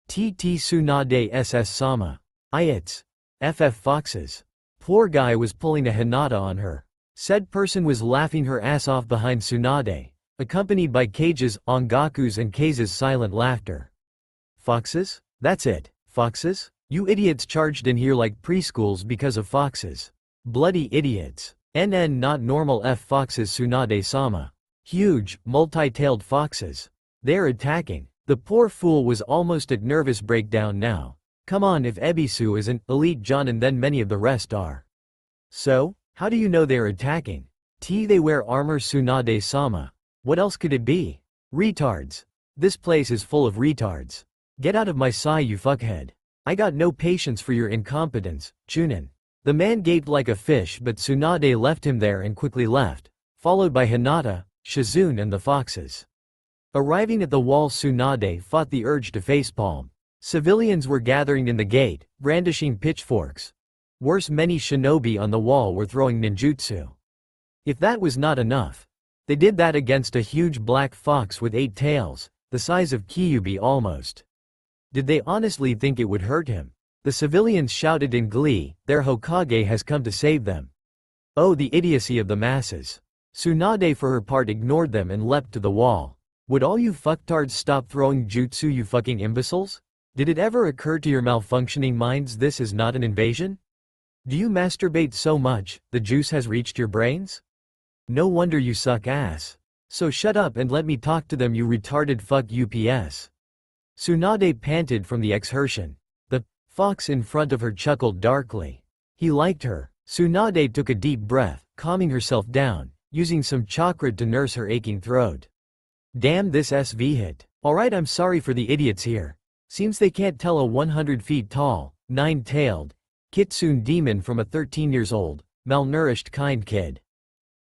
TT Tsunade SS-sama. It's FF Foxes. Poor guy was pulling a Hinata on her. Said person was laughing her ass off behind Tsunade, accompanied by Kage's, Ongaku's and Kaze's silent laughter. Foxes? That's it, foxes? You idiots charged in here like preschools because of foxes. Bloody idiots. NN not normal F foxes Tsunade-sama. Huge, multi-tailed foxes. They're attacking. The poor fool was almost at nervous breakdown now. Come on, if Ebisu is an elite Jonin then many of the rest are. So? How do you know they're attacking? They wear armor Tsunade-sama. What else could it be? Retards. This place is full of retards. Get out of my sight, you fuckhead. I got no patience for your incompetence, Chunin. The man gaped like a fish, but Tsunade left him there and quickly left, followed by Hinata, Shizune and the foxes. Arriving at the wall, Tsunade fought the urge to facepalm. Civilians were gathering in the gate, brandishing pitchforks. Worse, many shinobi on the wall were throwing ninjutsu. If that was not enough, they did that against a huge black fox with 8 tails, the size of Kyuubi almost. Did they honestly think it would hurt him? The civilians shouted in glee, their Hokage has come to save them. Oh, the idiocy of the masses. Tsunade for her part ignored them and leapt to the wall. Would all you fucktards stop throwing jutsu, you fucking imbeciles? Did it ever occur to your malfunctioning minds this is not an invasion? Do you masturbate so much, the juice has reached your brains? No wonder you suck ass. So shut up and let me talk to them, you retarded fuck UPS. Tsunade panted from the exertion. The fox in front of her chuckled darkly. He liked her. Tsunade took a deep breath, calming herself down, using some chakra to nurse her aching throat. Damn this SV hit. Alright, I'm sorry for the idiots here. Seems they can't tell a 100 feet tall, 9-tailed, kitsune demon from a 13-years-old, malnourished kind kid.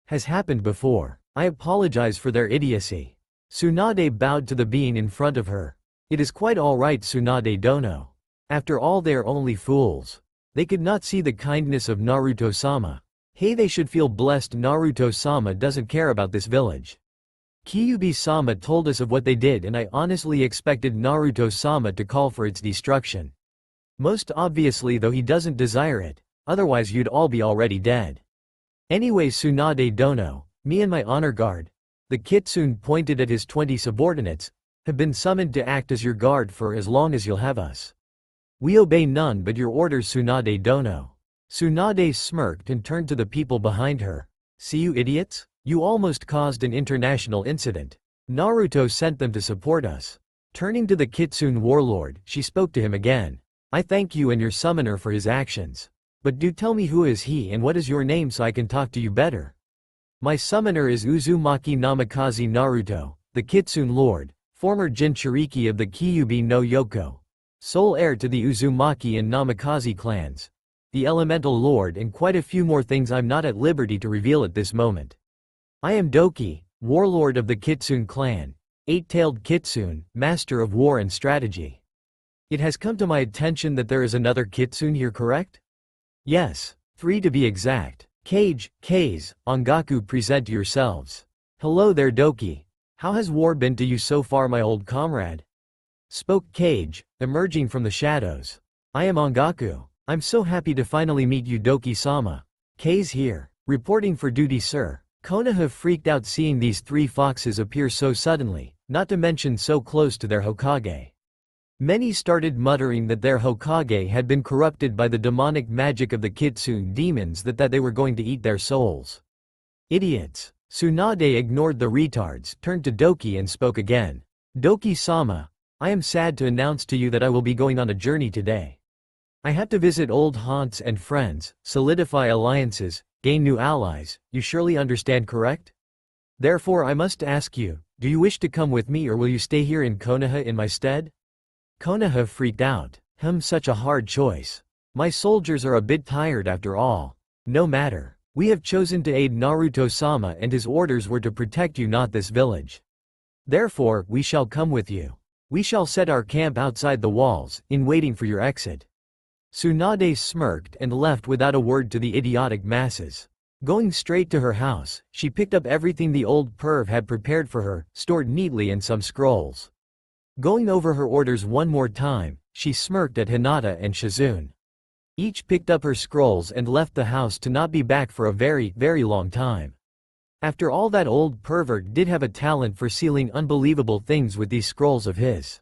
Has happened before. I apologize for their idiocy. Tsunade bowed to the being in front of her. It is quite alright, Tsunade Dono. After all, they're only fools. They could not see the kindness of Naruto-sama. Hey, they should feel blessed Naruto-sama doesn't care about this village. Kyuubi-sama told us of what they did and I honestly expected Naruto-sama to call for its destruction. Most obviously though he doesn't desire it, otherwise you'd all be already dead. Anyway, Tsunade Dono, me and my honor guard, the kitsune pointed at his 20 subordinates, have been summoned to act as your guard for as long as you'll have us. We obey none but your orders, Tsunade Dono. Tsunade smirked and turned to the people behind her. See you idiots? You almost caused an international incident. Naruto sent them to support us. Turning to the kitsune warlord, she spoke to him again. I thank you and your summoner for his actions. But do tell me, who is he and what is your name so I can talk to you better? My summoner is Uzumaki Namikaze Naruto, the kitsune lord, former Jinchuriki of the Kyuubi no Yoko, sole heir to the Uzumaki and Namikaze clans, the elemental lord, and quite a few more things I'm not at liberty to reveal at this moment. I am Doki, warlord of the Kitsune clan, 8-tailed kitsune, master of war and strategy. It has come to my attention that there is another kitsune here, correct? Yes, 3 to be exact. Kage, Kaze, Ongaku, present yourselves. Hello there, Doki. How has war been to you so far, my old comrade? Spoke Kage, emerging from the shadows. I am Ongaku. I'm so happy to finally meet you, Doki-sama. Kaze here. Reporting for duty, sir. Konoha freaked out seeing these 3 foxes appear so suddenly, not to mention so close to their Hokage. Many started muttering that their Hokage had been corrupted by the demonic magic of the kitsune demons, that they were going to eat their souls. Idiots. Tsunade ignored the retards, turned to Doki and spoke again. Doki-sama, I am sad to announce to you that I will be going on a journey today. I have to visit old haunts and friends, solidify alliances, gain new allies, you surely understand, correct? Therefore I must ask you, do you wish to come with me or will you stay here in Konoha in my stead? Konoha freaked out. Such a hard choice. My soldiers are a bit tired after all. No matter. We have chosen to aid Naruto-sama and his orders were to protect you, not this village. Therefore, we shall come with you. We shall set our camp outside the walls, in waiting for your exit. Tsunade smirked and left without a word to the idiotic masses. Going straight to her house, she picked up everything the old perv had prepared for her, stored neatly in some scrolls. Going over her orders one more time, she smirked at Hinata and Shizune. Each picked up her scrolls and left the house to not be back for a very, very long time. After all, that old pervert did have a talent for sealing unbelievable things with these scrolls of his.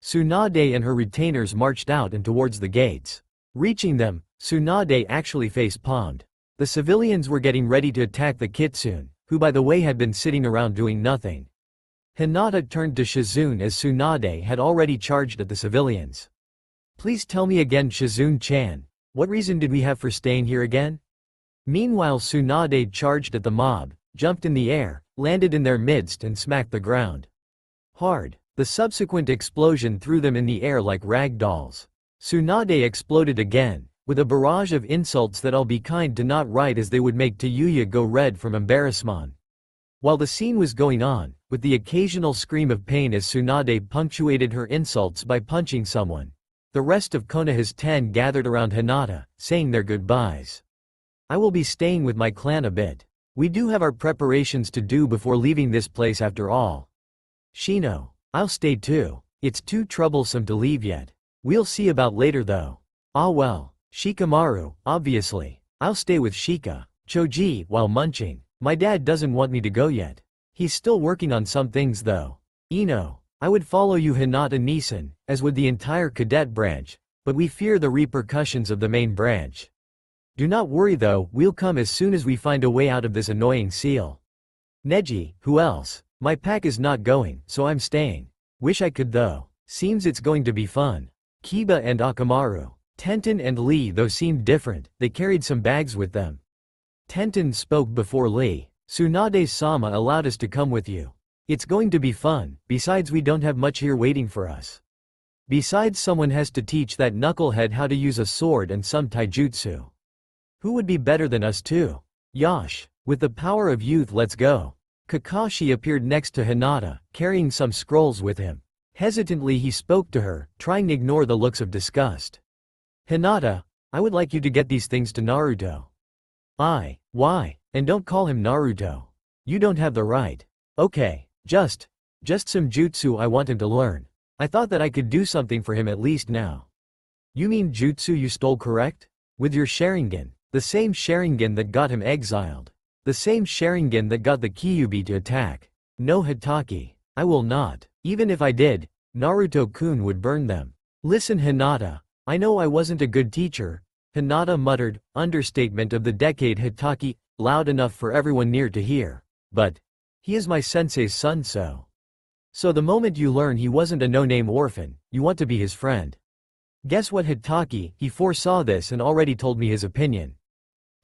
Tsunade and her retainers marched out and towards the gates. Reaching them, Tsunade actually face-palmed. The civilians were getting ready to attack the kitsune, who by the way had been sitting around doing nothing. Hinata turned to Shizune as Tsunade had already charged at the civilians. Please tell me again, Shizune-chan, what reason did we have for staying here again? Meanwhile, Tsunade charged at the mob, jumped in the air, landed in their midst and smacked the ground hard. The subsequent explosion threw them in the air like rag dolls. Tsunade exploded again, with a barrage of insults that I'll be kind to not right as they would make Tayuya go red from embarrassment. While the scene was going on, with the occasional scream of pain as Tsunade punctuated her insults by punching someone, the rest of Konoha's 10 gathered around Hinata, saying their goodbyes. I will be staying with my clan a bit. We do have our preparations to do before leaving this place after all. Shino, I'll stay too. It's too troublesome to leave yet. We'll see about later though. Ah well. Shikamaru, obviously. I'll stay with Shika. Choji, while munching. My dad doesn't want me to go yet. He's still working on some things though. Ino, I would follow you, Hinata Nisan, as would the entire cadet branch, but we fear the repercussions of the main branch. Do not worry though, we'll come as soon as we find a way out of this annoying seal. Neji, who else? My pack is not going, so I'm staying. Wish I could though. Seems it's going to be fun. Kiba and Akamaru. Tenten and Lee though seemed different, they carried some bags with them. Tenten spoke before Lee. Tsunade-sama allowed us to come with you. It's going to be fun, besides we don't have much here waiting for us. Besides, someone has to teach that knucklehead how to use a sword and some taijutsu. Who would be better than us too? Yosh, with the power of youth, let's go. Kakashi appeared next to Hinata, carrying some scrolls with him. Hesitantly he spoke to her, trying to ignore the looks of disgust. Hinata, I would like you to get these things to Naruto. Why? And don't call him Naruto. You don't have the right. Okay, just some jutsu I want him to learn. I thought that I could do something for him at least now. You mean jutsu you stole, correct? With your Sharingan. The same Sharingan that got him exiled. The same Sharingan that got the Kyuubi to attack. No, Hitaki. I will not. Even if I did, Naruto-kun would burn them. Listen, Hinata. I know I wasn't a good teacher. Hinata muttered, understatement of the decade, Hitaki, loud enough for everyone near to hear. But he is my sensei's son, so the moment you learn he wasn't a no-name orphan, you want to be his friend. Guess what, Hitaki, he foresaw this and already told me his opinion.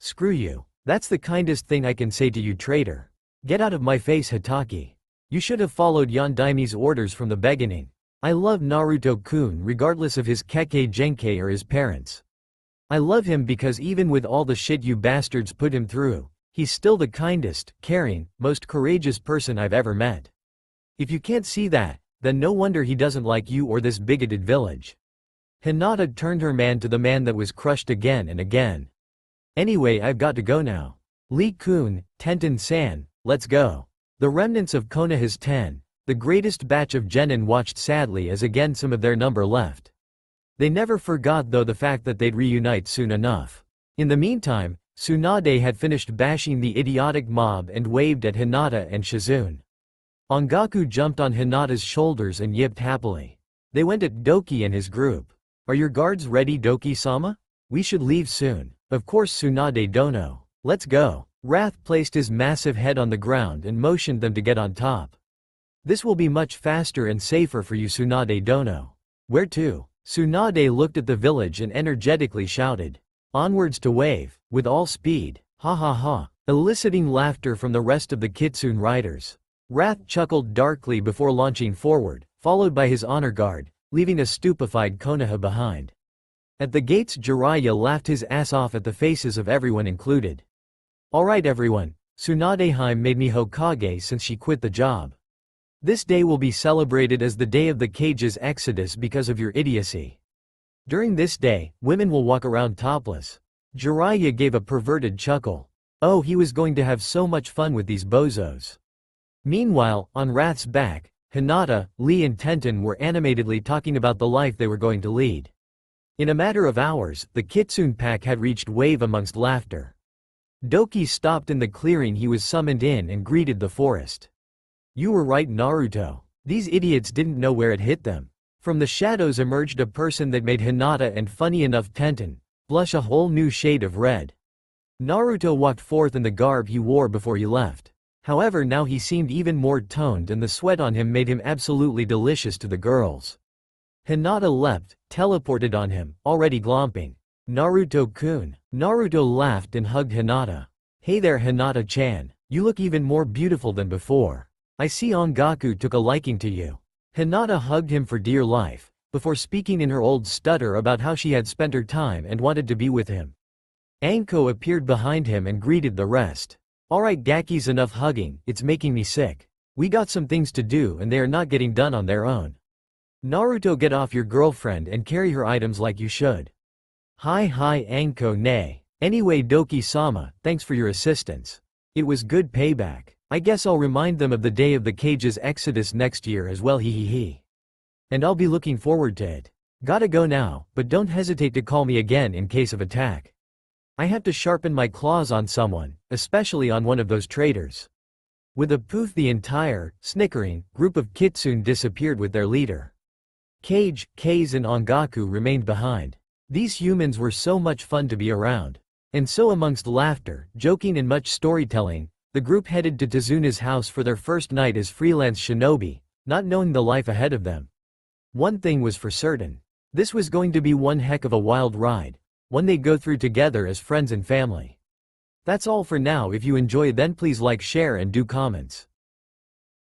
Screw you. That's the kindest thing I can say to you, traitor. Get out of my face, Hitaki. You should have followed Yondaimi's orders from the beginning. I love Naruto-kun regardless of his Keke Genkai or his parents. I love him because even with all the shit you bastards put him through, he's still the kindest, caring, most courageous person I've ever met. If you can't see that, then no wonder he doesn't like you or this bigoted village. Hinata turned her man to the man that was crushed again and again. Anyway, I've got to go now. Lee-kun, Tenten-san, let's go. The remnants of Konoha's 10, the greatest batch of genin, watched sadly as again some of their number left. They never forgot though the fact that they'd reunite soon enough. In the meantime, Tsunade had finished bashing the idiotic mob and waved at Hinata and Shizune. Ongaku jumped on Hinata's shoulders and yipped happily. They went at Doki and his group. Are your guards ready, Doki-sama? We should leave soon. Of course, Tsunade Dono. Let's go. Wrath placed his massive head on the ground and motioned them to get on top. This will be much faster and safer for you, Tsunade Dono. Where to? Tsunade looked at the village and energetically shouted. Onwards to wave, with all speed. Ha ha ha. Eliciting laughter from the rest of the Kitsune riders. Wrath chuckled darkly before launching forward, followed by his honor guard, leaving a stupefied Konoha behind. At the gates Jiraiya laughed his ass off at the faces of everyone included. Alright everyone, Tsunadeheim made me Hokage since she quit the job. This day will be celebrated as the day of the Kage's exodus because of your idiocy. During this day, women will walk around topless. Jiraiya gave a perverted chuckle. Oh, he was going to have so much fun with these bozos. Meanwhile, on Wrath's back, Hinata, Lee and Tenten were animatedly talking about the life they were going to lead. In a matter of hours, the Kitsune pack had reached wave amongst laughter. Doki stopped in the clearing he was summoned in and greeted the forest. You were right, Naruto. These idiots didn't know where it hit them. From the shadows emerged a person that made Hinata and funny enough Tenten blush a whole new shade of red. Naruto walked forth in the garb he wore before he left. However, now he seemed even more toned and the sweat on him made him absolutely delicious to the girls. Hinata leapt, teleported on him, already glomping. Naruto-kun. Naruto laughed and hugged Hinata. Hey there Hinata-chan, you look even more beautiful than before. I see Ongaku took a liking to you. Hinata hugged him for dear life, before speaking in her old stutter about how she had spent her time and wanted to be with him. Anko appeared behind him and greeted the rest. Alright Gaki's enough hugging, it's making me sick. We got some things to do and they are not getting done on their own. Naruto, get off your girlfriend and carry her items like you should. Hi Anko nay. Anyway Doki-sama, thanks for your assistance. It was good payback. I guess I'll remind them of the day of the Kage's exodus next year as well he. And I'll be looking forward to it. Gotta go now, but don't hesitate to call me again in case of attack. I have to sharpen my claws on someone, especially on one of those traitors. With a poof the entire, snickering, group of Kitsune disappeared with their leader. Kage, Kase and Ongaku remained behind. These humans were so much fun to be around. And so amongst laughter, joking and much storytelling, the group headed to Tezuna's house for their first night as freelance shinobi, not knowing the life ahead of them. One thing was for certain. This was going to be one heck of a wild ride. One they'd go through together as friends and family. That's all for now. If you enjoy then please like, share and do comments.